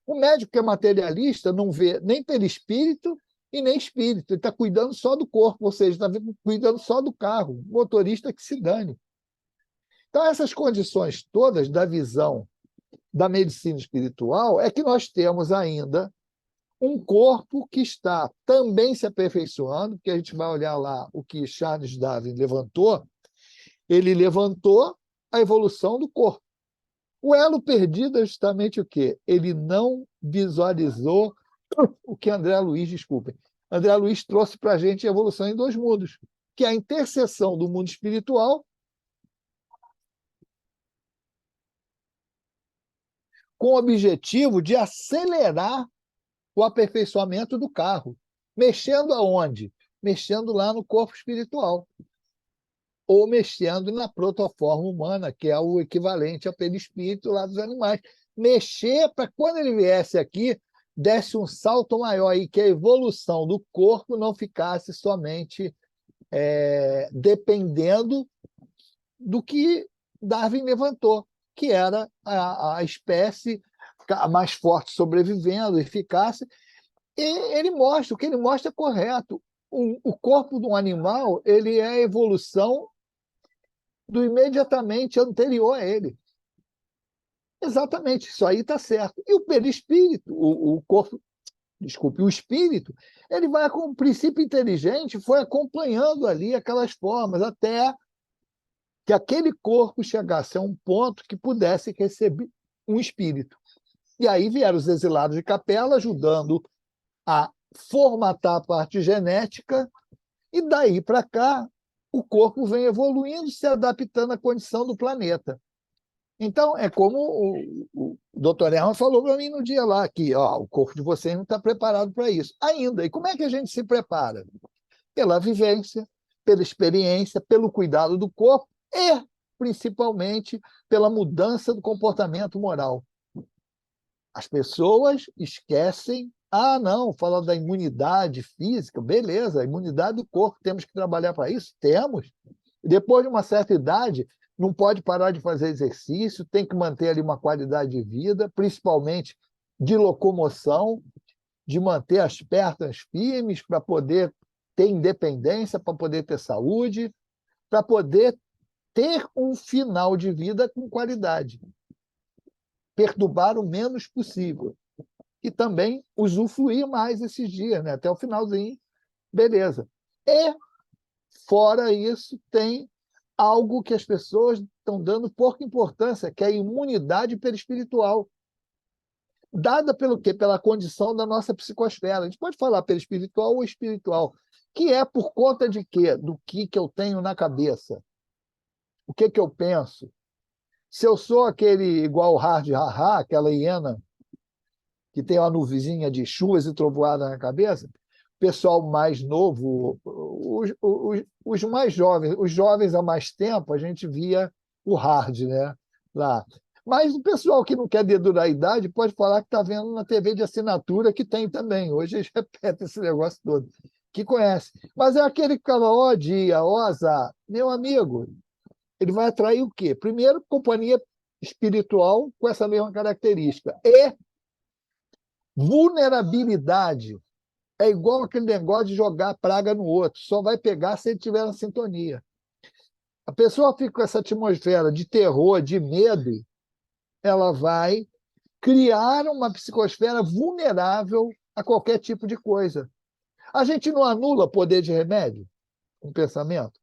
O médico que é materialista não vê nem perispírito e nem espírito, ele está cuidando só do corpo, ou seja, está cuidando só do carro, o motorista que se dane. Então, essas condições todas da visão da medicina espiritual é que nós temos ainda um corpo que está também se aperfeiçoando, porque a gente vai olhar lá o que Charles Darwin levantou, ele levantou a evolução do corpo. O elo perdido é justamente o quê? Ele não visualizou o que André Luiz, desculpem, André Luiz trouxe para a gente a evolução em 2 mundos, que é a interseção do mundo espiritual com o objetivo de acelerar o aperfeiçoamento do carro. Mexendo aonde? Mexendo lá no corpo espiritual. Ou mexendo na protoforma humana, que é o equivalente ao perispírito lá dos animais. Mexer para quando ele viesse aqui, desse um salto maior e que a evolução do corpo não ficasse somente dependendo do que Darwin levantou, que era a espécie mais forte sobrevivendo, eficácia. E ele mostra, o que ele mostra é correto. O corpo de um animal ele é a evolução do imediatamente anterior a ele. Exatamente, isso aí está certo. E o perispírito, o corpo, desculpe, o espírito, ele vai com o princípio inteligente, foi acompanhando ali aquelas formas até que aquele corpo chegasse a um ponto que pudesse receber um espírito. E aí vieram os exilados de Capela ajudando a formatar a parte genética, e daí para cá o corpo vem evoluindo, se adaptando à condição do planeta. Então, é como o Dr. Herman falou para mim no dia lá, que o corpo de vocês não está preparado para isso ainda. E como é que a gente se prepara? Pela vivência, pela experiência, pelo cuidado do corpo e, principalmente, pela mudança do comportamento moral. As pessoas esquecem, não, fala da imunidade física, beleza, a imunidade do corpo, temos que trabalhar para isso? Temos. Depois de uma certa idade, não pode parar de fazer exercício, tem que manter ali uma qualidade de vida, principalmente de locomoção, de manter as pernas firmes para poder ter independência, para poder ter saúde, para poder ter um final de vida com qualidade. Perturbar o menos possível. E também usufruir mais esses dias, né? Até o finalzinho, beleza. E, fora isso, tem algo que as pessoas estão dando pouca importância, que é a imunidade perispiritual. Dada pelo quê? Pela condição da nossa psicosfera. A gente pode falar perispiritual ou espiritual, que é por conta de quê? Do que eu tenho na cabeça. O que eu penso? Se eu sou aquele igual o hard haha, aquela hiena que tem uma nuvenzinha de chuvas e trovoada na cabeça, o pessoal mais novo, os mais jovens, os jovens há mais tempo, a gente via o hard, né? Lá. Mas o pessoal que não quer dedurar a idade pode falar que está vendo na TV de assinatura, que tem também. Hoje eles repetem esse negócio todo, que conhece. Mas é aquele que fala, ó dia, ó azar. Meu amigo, ele vai atrair o quê? Primeiro, companhia espiritual com essa mesma característica. E vulnerabilidade. É igual aquele negócio de jogar praga no outro. Só vai pegar se ele estiver na sintonia. A pessoa fica com essa atmosfera de terror, de medo, ela vai criar uma psicosfera vulnerável a qualquer tipo de coisa. A gente não anula poder de remédio, um pensamento.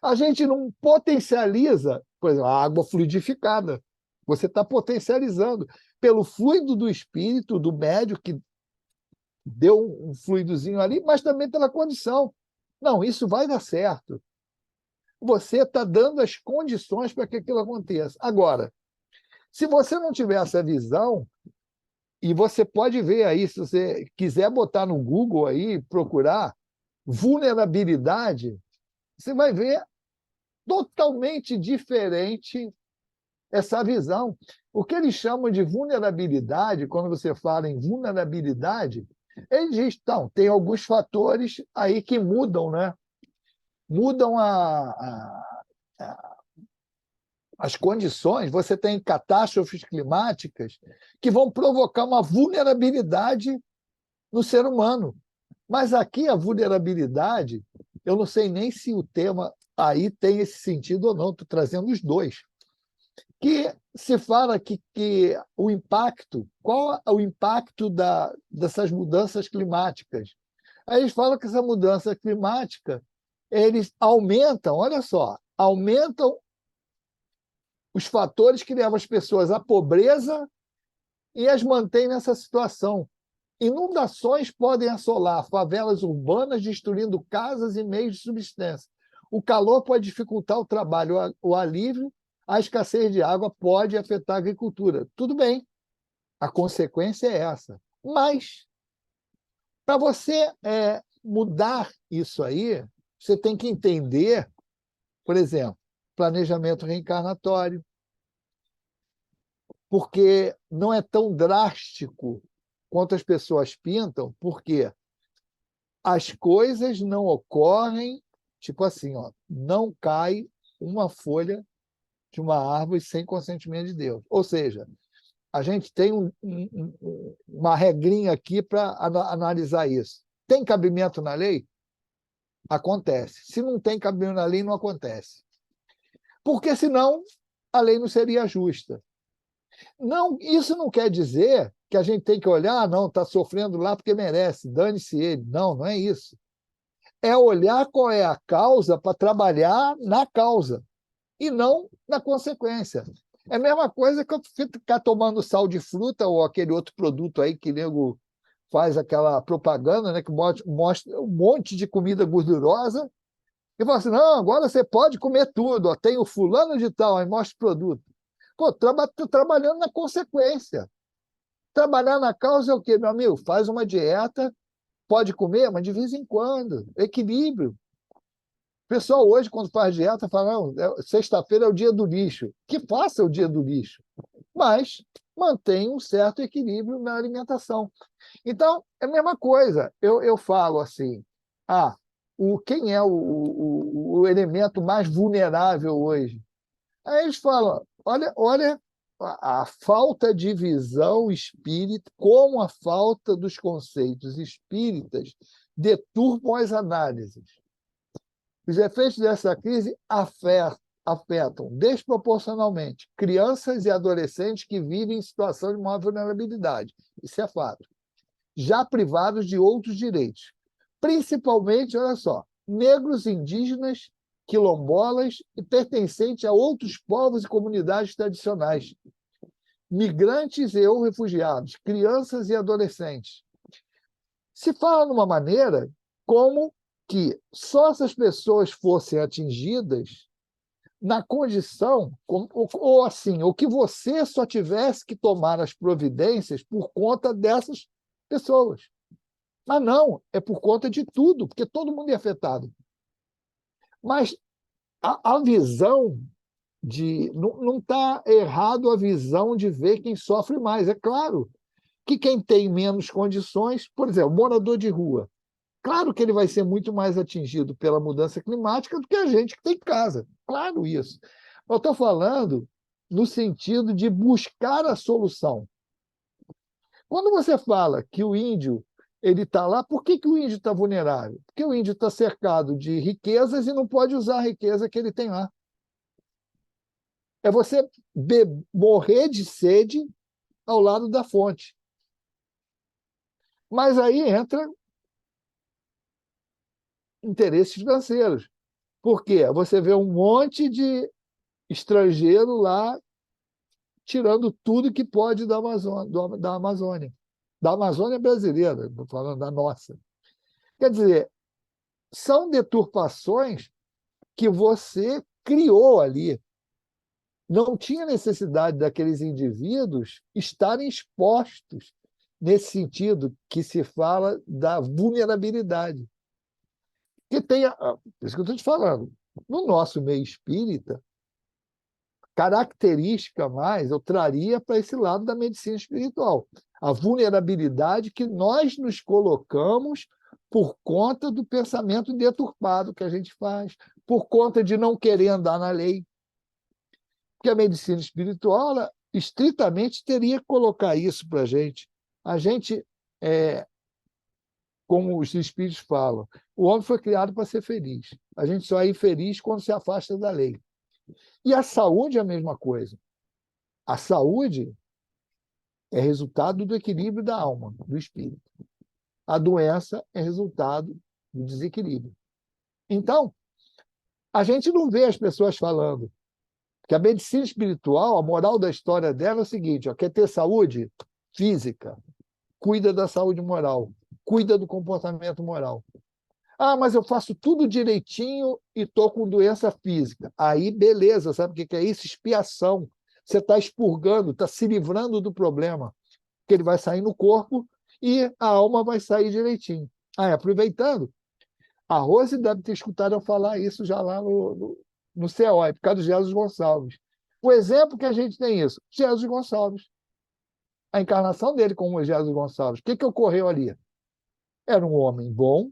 A gente não potencializa, por exemplo, a água fluidificada. Você está potencializando pelo fluido do espírito, do médium, que deu um fluidozinho ali, mas também pela condição. Não, isso vai dar certo. você está dando as condições para que aquilo aconteça. Agora, se você não tiver essa visão, e você pode ver aí, se você quiser botar no Google aí, procurar vulnerabilidade, você vai ver totalmente diferente essa visão. O que eles chamam de vulnerabilidade, quando você fala em vulnerabilidade, eles dizem, então, tem alguns fatores aí que mudam, né? Mudam as condições. Você tem catástrofes climáticas que vão provocar uma vulnerabilidade no ser humano. Mas aqui a vulnerabilidade, eu não sei nem se o tema aí tem esse sentido ou não, estou trazendo os dois. Que se fala que o impacto, qual é o impacto dessas mudanças climáticas? Aí eles falam que essa mudança climática, eles aumentam, olha só, aumentam os fatores que levam as pessoas à pobreza e as mantêm nessa situação. Inundações podem assolar favelas urbanas, destruindo casas e meios de subsistência. O calor pode dificultar o trabalho, o alívio, a escassez de água pode afetar a agricultura. Tudo bem, a consequência é essa. Mas, para você mudar isso aí, você tem que entender, por exemplo, planejamento reencarnatório, porque não é tão drástico quanto as pessoas pintam, porque as coisas não ocorrem, tipo assim, ó, não cai uma folha de uma árvore sem consentimento de Deus. Ou seja, a gente tem uma regrinha aqui para analisar isso. Tem cabimento na lei? Acontece. Se não tem cabimento na lei, não acontece. Porque senão a lei não seria justa. Não, isso não quer dizer que a gente tem que olhar, não, está sofrendo lá porque merece, dane-se ele. Não, não é isso. É olhar qual é a causa para trabalhar na causa e não na consequência. É a mesma coisa que eu ficar tomando sal de fruta ou aquele outro produto aí que o nego faz aquela propaganda, né, que mostra um monte de comida gordurosa e fala assim, não, agora você pode comer tudo, ó, tem o fulano de tal, aí mostra o produto. Pô, tô trabalhando na consequência. Trabalhar na causa é o quê, meu amigo? Faz uma dieta, pode comer, mas de vez em quando. Equilíbrio. O pessoal hoje, quando faz dieta, fala, não, sexta-feira é o dia do lixo. Que faça o dia do lixo. Mas mantenha um certo equilíbrio na alimentação. Então, é a mesma coisa. Eu falo assim, quem é o elemento mais vulnerável hoje? Aí eles falam, olha a falta de visão espírita, como a falta dos conceitos espíritas deturpam as análises. Os efeitos dessa crise afetam desproporcionalmente crianças e adolescentes que vivem em situação de maior vulnerabilidade. Isso é fato. Já privados de outros direitos. Principalmente, olha só, negros, indígenas, quilombolas e pertencentes a outros povos e comunidades tradicionais, migrantes e ou refugiados, crianças e adolescentes. Se fala de uma maneira como que só essas pessoas fossem atingidas na condição, ou assim, ou que você só tivesse que tomar as providências por conta dessas pessoas. Mas não, é por conta de tudo, porque todo mundo é afetado. Mas a visão de... Não está errado a visão de ver quem sofre mais. É claro que quem tem menos condições, por exemplo, morador de rua, claro que ele vai ser muito mais atingido pela mudança climática do que a gente que tem casa. Claro isso. Eu estou falando no sentido de buscar a solução. Quando você fala que o índio ele está lá, por que o índio está vulnerável? Porque o índio está cercado de riquezas e não pode usar a riqueza que ele tem lá. É você morrer de sede ao lado da fonte. Mas aí entra interesses financeiros. Por quê? Você vê um monte de estrangeiro lá tirando tudo que pode da Amazônia. Da Amazônia brasileira, estou falando da nossa. Quer dizer, são deturpações que você criou ali. Não tinha necessidade daqueles indivíduos estarem expostos nesse sentido que se fala da vulnerabilidade. Que tem, isso que eu estou te falando, no nosso meio espírita, característica mais eu traria para esse lado da medicina espiritual. A vulnerabilidade que nós nos colocamos por conta do pensamento deturpado que a gente faz, por conta de não querer andar na lei. Porque a medicina espiritual, ela, estritamente, teria que colocar isso para a gente. A gente, como os espíritos falam, o homem foi criado para ser feliz. A gente só é infeliz quando se afasta da lei. E a saúde é a mesma coisa. A saúde é resultado do equilíbrio da alma, do espírito. A doença é resultado do desequilíbrio. Então, a gente não vê as pessoas falando que a medicina espiritual, a moral da história dela é o seguinte: ó, quer ter saúde física, cuida da saúde moral, cuida do comportamento moral. Ah, mas eu faço tudo direitinho e estou com doença física. Aí, beleza, sabe o que é isso? Expiação. Você está expurgando, está se livrando do problema, que ele vai sair no corpo e a alma vai sair direitinho. Ah, aproveitando, a Rose deve ter escutado eu falar isso já lá no COI, por causa do Jesus Gonçalves. O exemplo que a gente tem isso, Jesus Gonçalves. A encarnação dele como Jesus Gonçalves. O que ocorreu ali? Era um homem bom,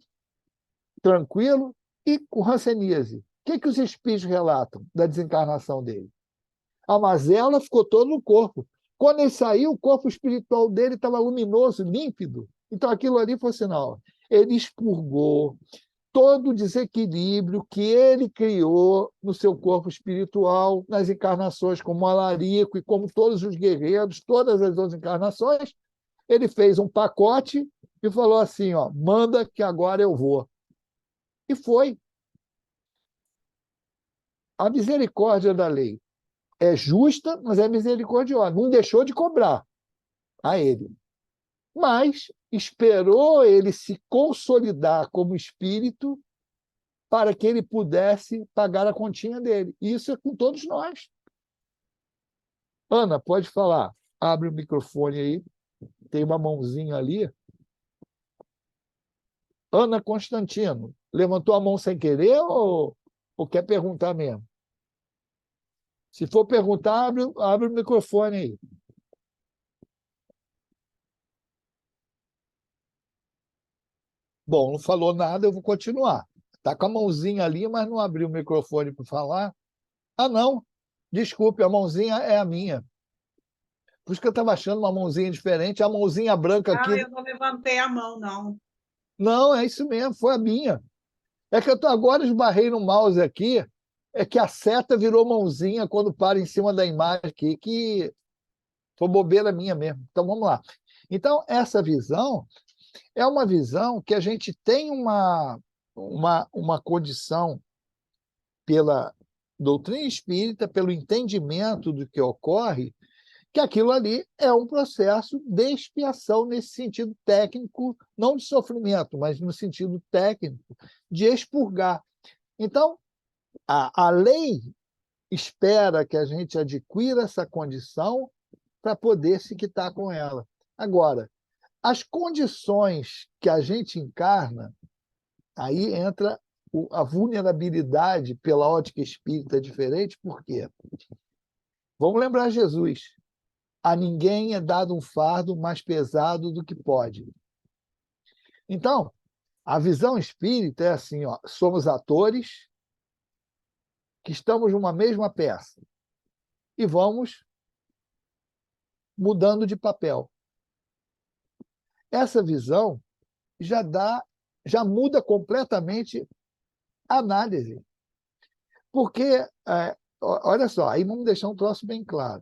tranquilo e com hanseníase. O que os espíritos relatam da desencarnação dele? A mazela ficou todo no corpo. Quando ele saiu, o corpo espiritual dele estava luminoso, límpido. Então, aquilo ali foi sinal. Ele expurgou todo o desequilíbrio que ele criou no seu corpo espiritual, nas encarnações como Alarico e como todos os guerreiros, todas as outras encarnações. Ele fez um pacote e falou assim, ó, manda que agora eu vou. E foi. A misericórdia da lei é justa, mas é misericordiosa. Não deixou de cobrar a ele. Mas esperou ele se consolidar como espírito para que ele pudesse pagar a continha dele. E isso é com todos nós. Ana, pode falar. Abre o microfone aí. Tem uma mãozinha ali. Ana Constantino, levantou a mão sem querer ou quer perguntar mesmo? Se for perguntar, abre o microfone aí. Bom, não falou nada, eu vou continuar. Está com a mãozinha ali, mas não abriu o microfone para falar. Ah, não. Desculpe, a mãozinha é a minha. Por isso que eu estava achando uma mãozinha diferente. A mãozinha branca aqui. Não, eu não levantei a mão, não. Não, é isso mesmo, foi a minha. É que eu agora esbarrei no mouse aqui, é que a seta virou mãozinha quando para em cima da imagem aqui, que foi bobeira minha mesmo. Então, vamos lá. Então, essa visão é uma visão que a gente tem uma condição pela doutrina espírita, pelo entendimento do que ocorre, que aquilo ali é um processo de expiação nesse sentido técnico, não de sofrimento, mas no sentido técnico, de expurgar. Então, a lei espera que a gente adquira essa condição para poder se quitar com ela. Agora, as condições que a gente encarna, aí entra a vulnerabilidade pela ótica espírita diferente, por quê? Vamos lembrar Jesus. A ninguém é dado um fardo mais pesado do que pode. Então, a visão espírita é assim, ó, somos atores que estamos numa mesma peça e vamos mudando de papel. Essa visão já muda completamente a análise. Porque, olha só, aí vamos deixar um troço bem claro.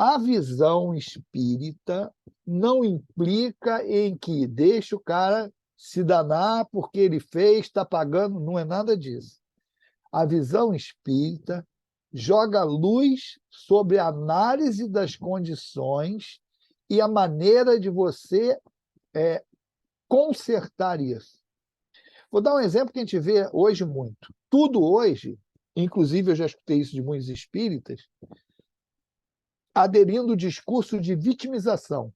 A visão espírita não implica em que deixa o cara se danar porque ele fez, está pagando, não é nada disso. A visão espírita joga luz sobre a análise das condições e a maneira de você consertar isso. Vou dar um exemplo que a gente vê hoje muito. Tudo hoje, inclusive eu já escutei isso de muitos espíritas, aderindo ao discurso de vitimização.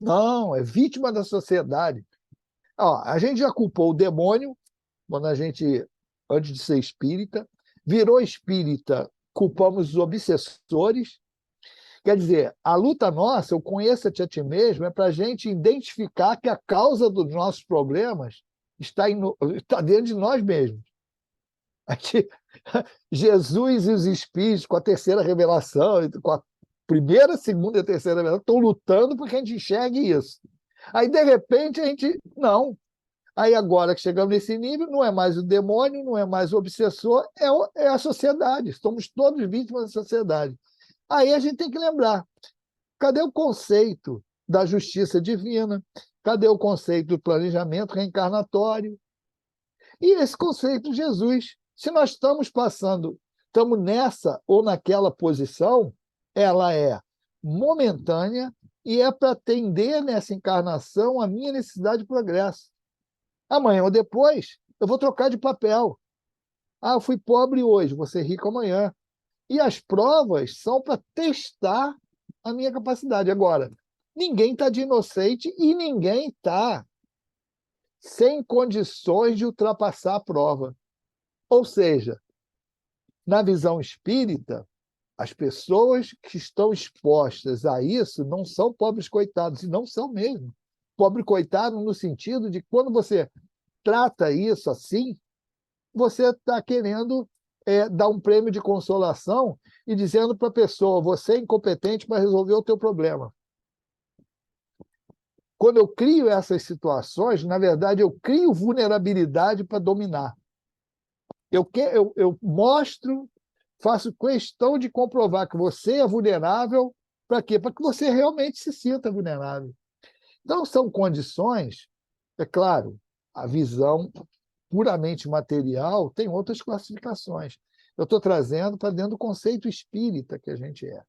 Não, é vítima da sociedade. Ó, a gente já culpou o demônio, quando a gente, antes de ser espírita, virou espírita, culpamos os obsessores. Quer dizer, a luta nossa, o conheça-te a ti mesmo, é para a gente identificar que a causa dos nossos problemas está dentro de nós mesmos. Aqui, Jesus e os espíritos, com a terceira revelação, com a primeira, segunda e terceira revelação, estão lutando para que a gente enxergue isso. Aí, de repente, a gente... Não. Aí, agora que chegamos nesse nível, não é mais o demônio, não é mais o obsessor, é a sociedade. Estamos todos vítimas da sociedade. Aí a gente tem que lembrar, cadê o conceito da justiça divina? Cadê o conceito do planejamento reencarnatório? E esse conceito de Jesus, se nós estamos nessa ou naquela posição, ela é momentânea e é para atender nessa encarnação a minha necessidade de progresso. Amanhã ou depois, eu vou trocar de papel. Ah, eu fui pobre hoje, vou ser rico amanhã. E as provas são para testar a minha capacidade. Agora, ninguém está de inocente e ninguém está sem condições de ultrapassar a prova. Ou seja, na visão espírita, as pessoas que estão expostas a isso não são pobres coitados, e não são mesmo. Pobre coitado no sentido de que quando você trata isso assim, você está querendo dar um prêmio de consolação e dizendo para a pessoa, você é incompetente para resolver o teu problema. Quando eu crio essas situações, na verdade, eu crio vulnerabilidade para dominar. Eu mostro, faço questão de comprovar que você é vulnerável. Para quê? Para que você realmente se sinta vulnerável. Então, são condições, é claro, a visão puramente material tem outras classificações. Eu estou trazendo para dentro do conceito espírita que a gente é.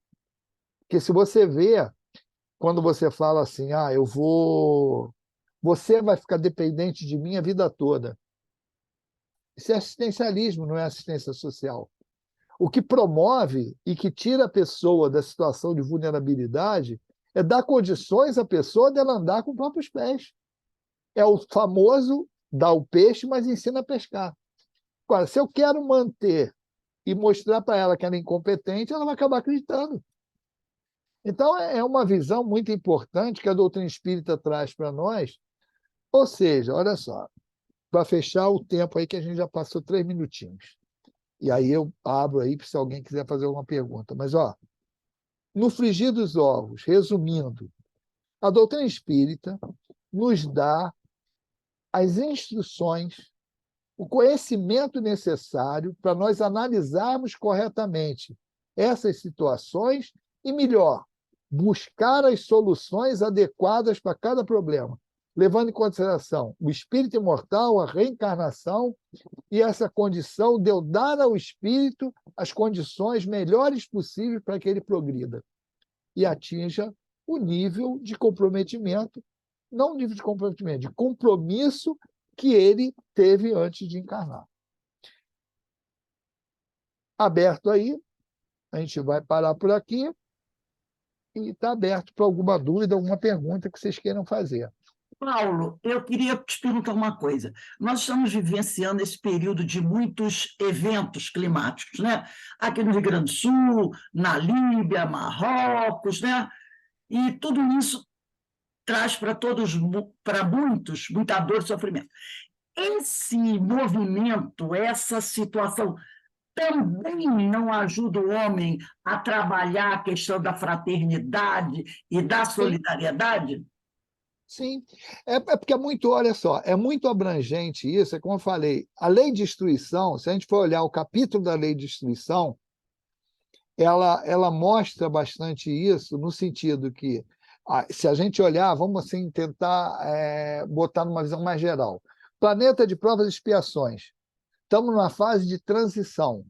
Porque se você vê, quando você fala assim, você vai ficar dependente de mim a vida toda. Isso é assistencialismo, não é assistência social. O que promove e que tira a pessoa da situação de vulnerabilidade é dar condições à pessoa dela andar com os próprios pés. É o famoso dar o peixe, mas ensina a pescar. Agora, se eu quero manter e mostrar para ela que ela é incompetente, ela vai acabar acreditando. Então, é uma visão muito importante que a doutrina espírita traz para nós. Ou seja, olha só, para fechar o tempo aí que a gente já passou 3 minutinhos. E aí eu abro aí se alguém quiser fazer alguma pergunta. Mas, no frigir dos ovos, resumindo, a doutrina espírita nos dá as instruções, o conhecimento necessário para nós analisarmos corretamente essas situações e, melhor, buscar as soluções adequadas para cada problema, levando em consideração o espírito imortal, a reencarnação e essa condição de eu dar ao espírito as condições melhores possíveis para que ele progrida e atinja o nível de comprometimento, não nível de comprometimento, de compromisso que ele teve antes de encarnar. Aberto aí, a gente vai parar por aqui e está aberto para alguma dúvida, alguma pergunta que vocês queiram fazer. Paulo, eu queria te perguntar uma coisa. Nós estamos vivenciando esse período de muitos eventos climáticos, né? Aqui no Rio Grande do Sul, na Líbia, Marrocos, né? E tudo isso traz para muitos, muita dor e sofrimento. Esse movimento, essa situação, também não ajuda o homem a trabalhar a questão da fraternidade e da solidariedade? Sim, é porque olha só, é muito abrangente isso, é como eu falei, a lei de destruição, se a gente for olhar o capítulo da lei de destruição, ela mostra bastante isso, no sentido que, se a gente olhar, vamos assim tentar botar numa visão mais geral. Planeta de provas e expiações. Estamos numa fase de transição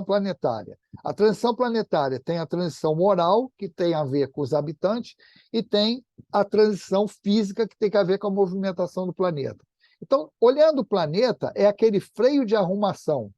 planetária. A transição planetária tem a transição moral, que tem a ver com os habitantes, e tem a transição física, que tem a ver com a movimentação do planeta. Então, olhando o planeta, é aquele freio de arrumação.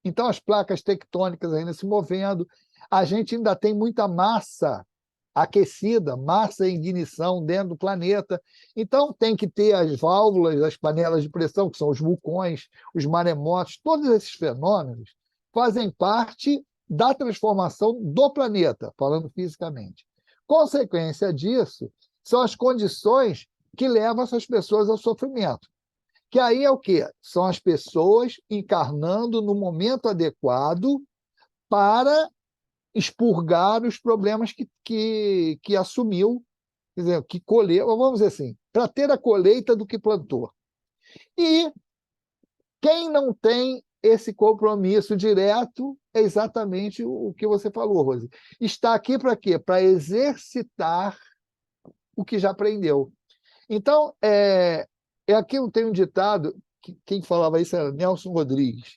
Então, as placas tectônicas ainda se movendo, a gente ainda tem muita massa aquecida, massa em ignição dentro do planeta. Então, tem que ter as válvulas, as panelas de pressão, que são os vulcões, os maremotos, todos esses fenômenos fazem parte da transformação do planeta, falando fisicamente. Consequência disso são as condições que levam essas pessoas ao sofrimento. Que aí é o quê? São as pessoas encarnando no momento adequado para expurgar os problemas que assumiu, quer dizer, que colheu, vamos dizer assim, para ter a colheita do que plantou. E quem não tem esse compromisso direto é exatamente o que você falou, Rose. Está aqui para quê? Para exercitar o que já aprendeu. Então, aqui eu tenho um ditado, que quem falava isso era Nelson Rodrigues,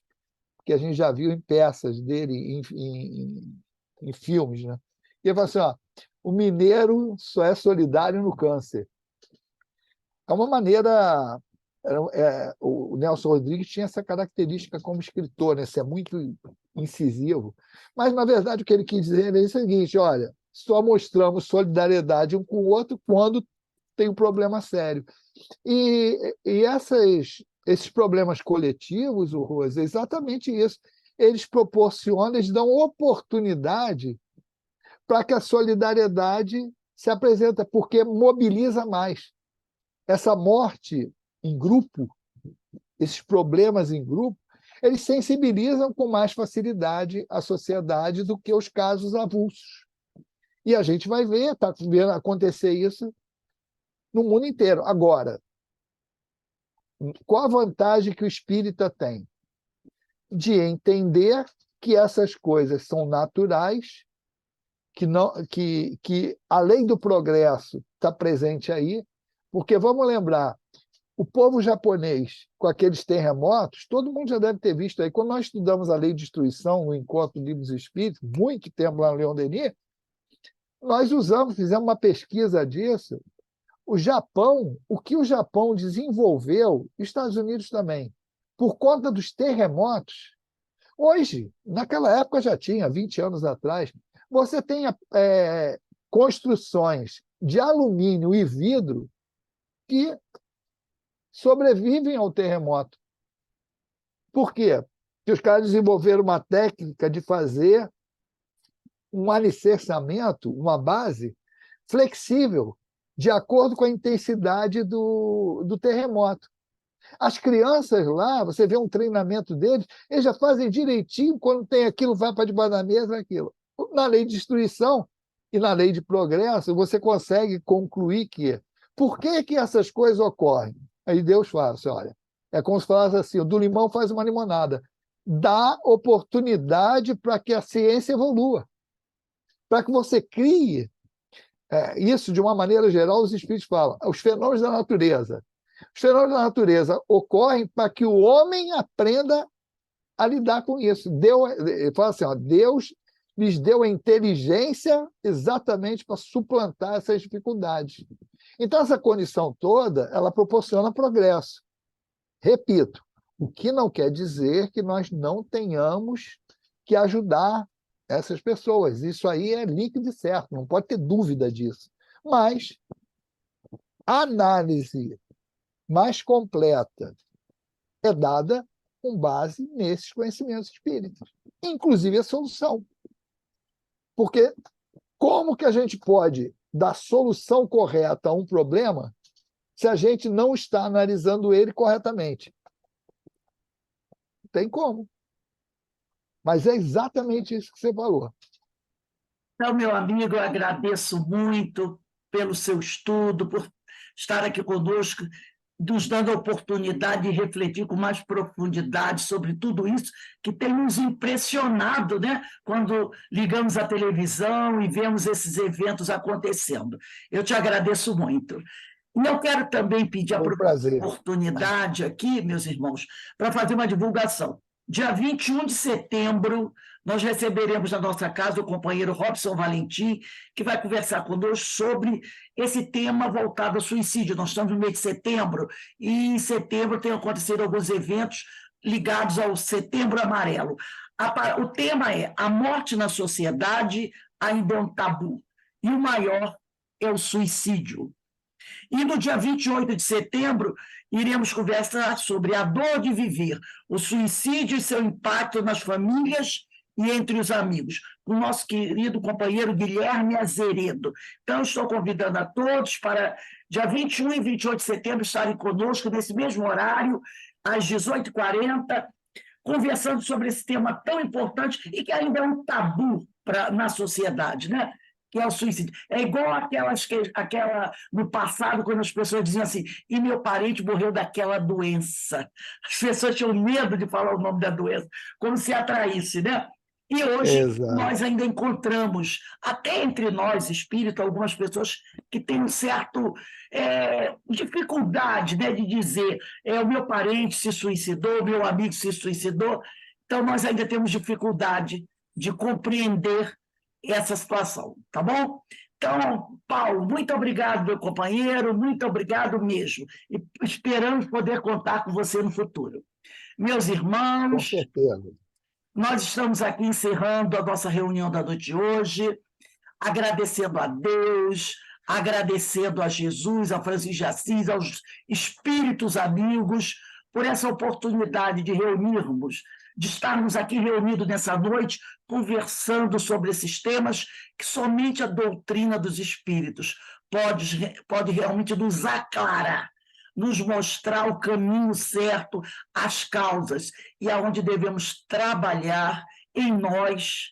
que a gente já viu em peças dele, em filmes, né? E ele fala assim, ó, o mineiro só é solidário no câncer. É uma maneira... o Nelson Rodrigues tinha essa característica como escritor, né? Ser muito incisivo. Mas, na verdade, o que ele quis dizer é o seguinte, olha, só mostramos solidariedade um com o outro quando tem um problema sério. E esses problemas coletivos, Rose, é exatamente isso. Eles proporcionam, eles dão oportunidade para que a solidariedade se apresente, porque mobiliza mais. Essa morte em grupo, esses problemas em grupo, eles sensibilizam com mais facilidade a sociedade do que os casos avulsos. E a gente vai ver, está vendo acontecer isso no mundo inteiro. Agora, qual a vantagem que o espírita tem? De entender que essas coisas são naturais, que a lei do progresso está presente aí, porque, vamos lembrar, o povo japonês, com aqueles terremotos, todo mundo já deve ter visto aí, quando nós estudamos a lei de destruição no Encontro de Livros Espíritos, muito tempo lá no Leon Denis, nós fizemos uma pesquisa disso. O Japão, o que o Japão desenvolveu, Estados Unidos também, por conta dos terremotos, hoje, naquela época já tinha, 20 anos atrás, você tem construções de alumínio e vidro que sobrevivem ao terremoto. Por quê? Porque os caras desenvolveram uma técnica de fazer um alicerçamento, uma base flexível, de acordo com a intensidade do terremoto. As crianças lá, você vê um treinamento deles, eles já fazem direitinho, quando tem aquilo, vai para debaixo da mesa, aquilo. Na lei de destruição e na lei de progresso, você consegue concluir que por que essas coisas ocorrem? Aí Deus fala assim, olha, é como se falasse assim, do limão faz uma limonada. Dá oportunidade para que a ciência evolua, para que você crie isso de uma maneira geral, os espíritos falam, os fenômenos da natureza. Os fenômenos da natureza ocorrem para que o homem aprenda a lidar com isso. Ele fala assim, ó, Deus lhes deu a inteligência exatamente para suplantar essas dificuldades. Então, essa condição toda, ela proporciona progresso. Repito, o que não quer dizer que nós não tenhamos que ajudar essas pessoas. Isso aí é líquido e certo, não pode ter dúvida disso. Mas a análise mais completa é dada com base nesses conhecimentos espíritas, inclusive a solução. Porque como que a gente pode dar solução correta a um problema se a gente não está analisando ele corretamente? Não tem como. Mas é exatamente isso que você falou. Então, meu amigo, eu agradeço muito pelo seu estudo, por estar aqui conosco, nos dando a oportunidade de refletir com mais profundidade sobre tudo isso que tem nos impressionado, né? Quando ligamos a televisão e vemos esses eventos acontecendo. Eu te agradeço muito. E eu quero também pedir a Foi um prazer. oportunidade aqui, meus irmãos, para fazer uma divulgação. Dia 21 de setembro, nós receberemos na nossa casa o companheiro Robson Valentim, que vai conversar conosco sobre esse tema voltado ao suicídio. Nós estamos no mês de setembro, e em setembro tem acontecido alguns eventos ligados ao Setembro Amarelo. O tema é a morte na sociedade ainda é um tabu, e o maior é o suicídio. E no dia 28 de setembro, iremos conversar sobre a dor de viver, o suicídio e seu impacto nas famílias e entre os amigos, com o nosso querido companheiro Guilherme Azeredo. Então, estou convidando a todos para dia 21 e 28 de setembro estarem conosco nesse mesmo horário, às 18h40, conversando sobre esse tema tão importante e que ainda é um tabu na sociedade, né? Que é o suicídio. É igual aquela no passado, quando as pessoas diziam assim, e meu parente morreu daquela doença. As pessoas tinham medo de falar o nome da doença, como se atraísse, né? E hoje Exato. nós ainda encontramos, até entre nós, espírita, algumas pessoas que têm um certo dificuldade, né, de dizer o meu parente se suicidou, meu amigo se suicidou. Então, nós ainda temos dificuldade de compreender essa situação, tá bom? Então, Paulo, muito obrigado, meu companheiro, muito obrigado mesmo. E esperamos poder contar com você no futuro. Meus Com irmãos, certeza. nós estamos aqui encerrando a nossa reunião da noite de hoje, agradecendo a Deus, agradecendo a Jesus, a Francisco de Assis, aos espíritos amigos, por essa oportunidade de reunirmos, de estarmos aqui reunidos nessa noite, conversando sobre esses temas que somente a doutrina dos espíritos pode realmente nos aclarar, nos mostrar o caminho certo, as causas, e aonde devemos trabalhar em nós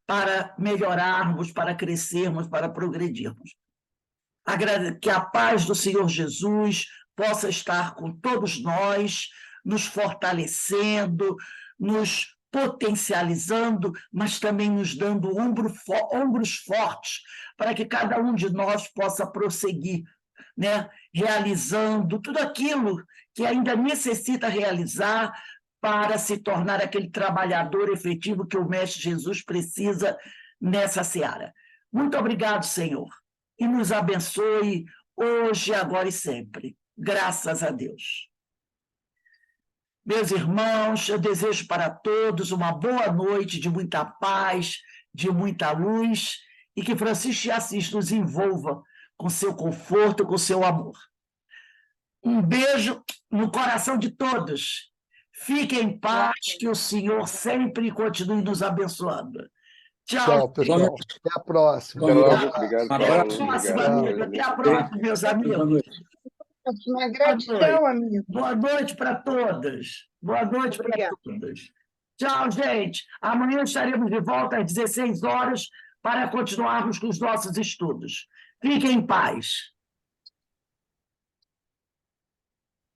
para melhorarmos, para crescermos, para progredirmos. Que a paz do Senhor Jesus possa estar com todos nós, nos fortalecendo, nos potencializando, mas também nos dando ombros fortes para que cada um de nós possa prosseguir, né, realizando tudo aquilo que ainda necessita realizar para se tornar aquele trabalhador efetivo que o Mestre Jesus precisa nessa seara. Muito obrigado, Senhor, e nos abençoe hoje, agora e sempre. Graças a Deus. Meus irmãos, eu desejo para todos uma boa noite de muita paz, de muita luz, e que Francisco de Assis nos envolva com seu conforto, com seu amor. Um beijo no coração de todos. Fiquem em paz, que o Senhor sempre continue nos abençoando. Tchau, pessoal. Até a próxima. Até logo. Obrigado, Até a Paulo. próxima, Obrigado, amigo. Até a próxima, meus amigos. Uma gratidão, amigo. Boa noite para todos. Boa noite para todos. Tchau, gente. Amanhã estaremos de volta às 16 horas para continuarmos com os nossos estudos. Fiquem em paz.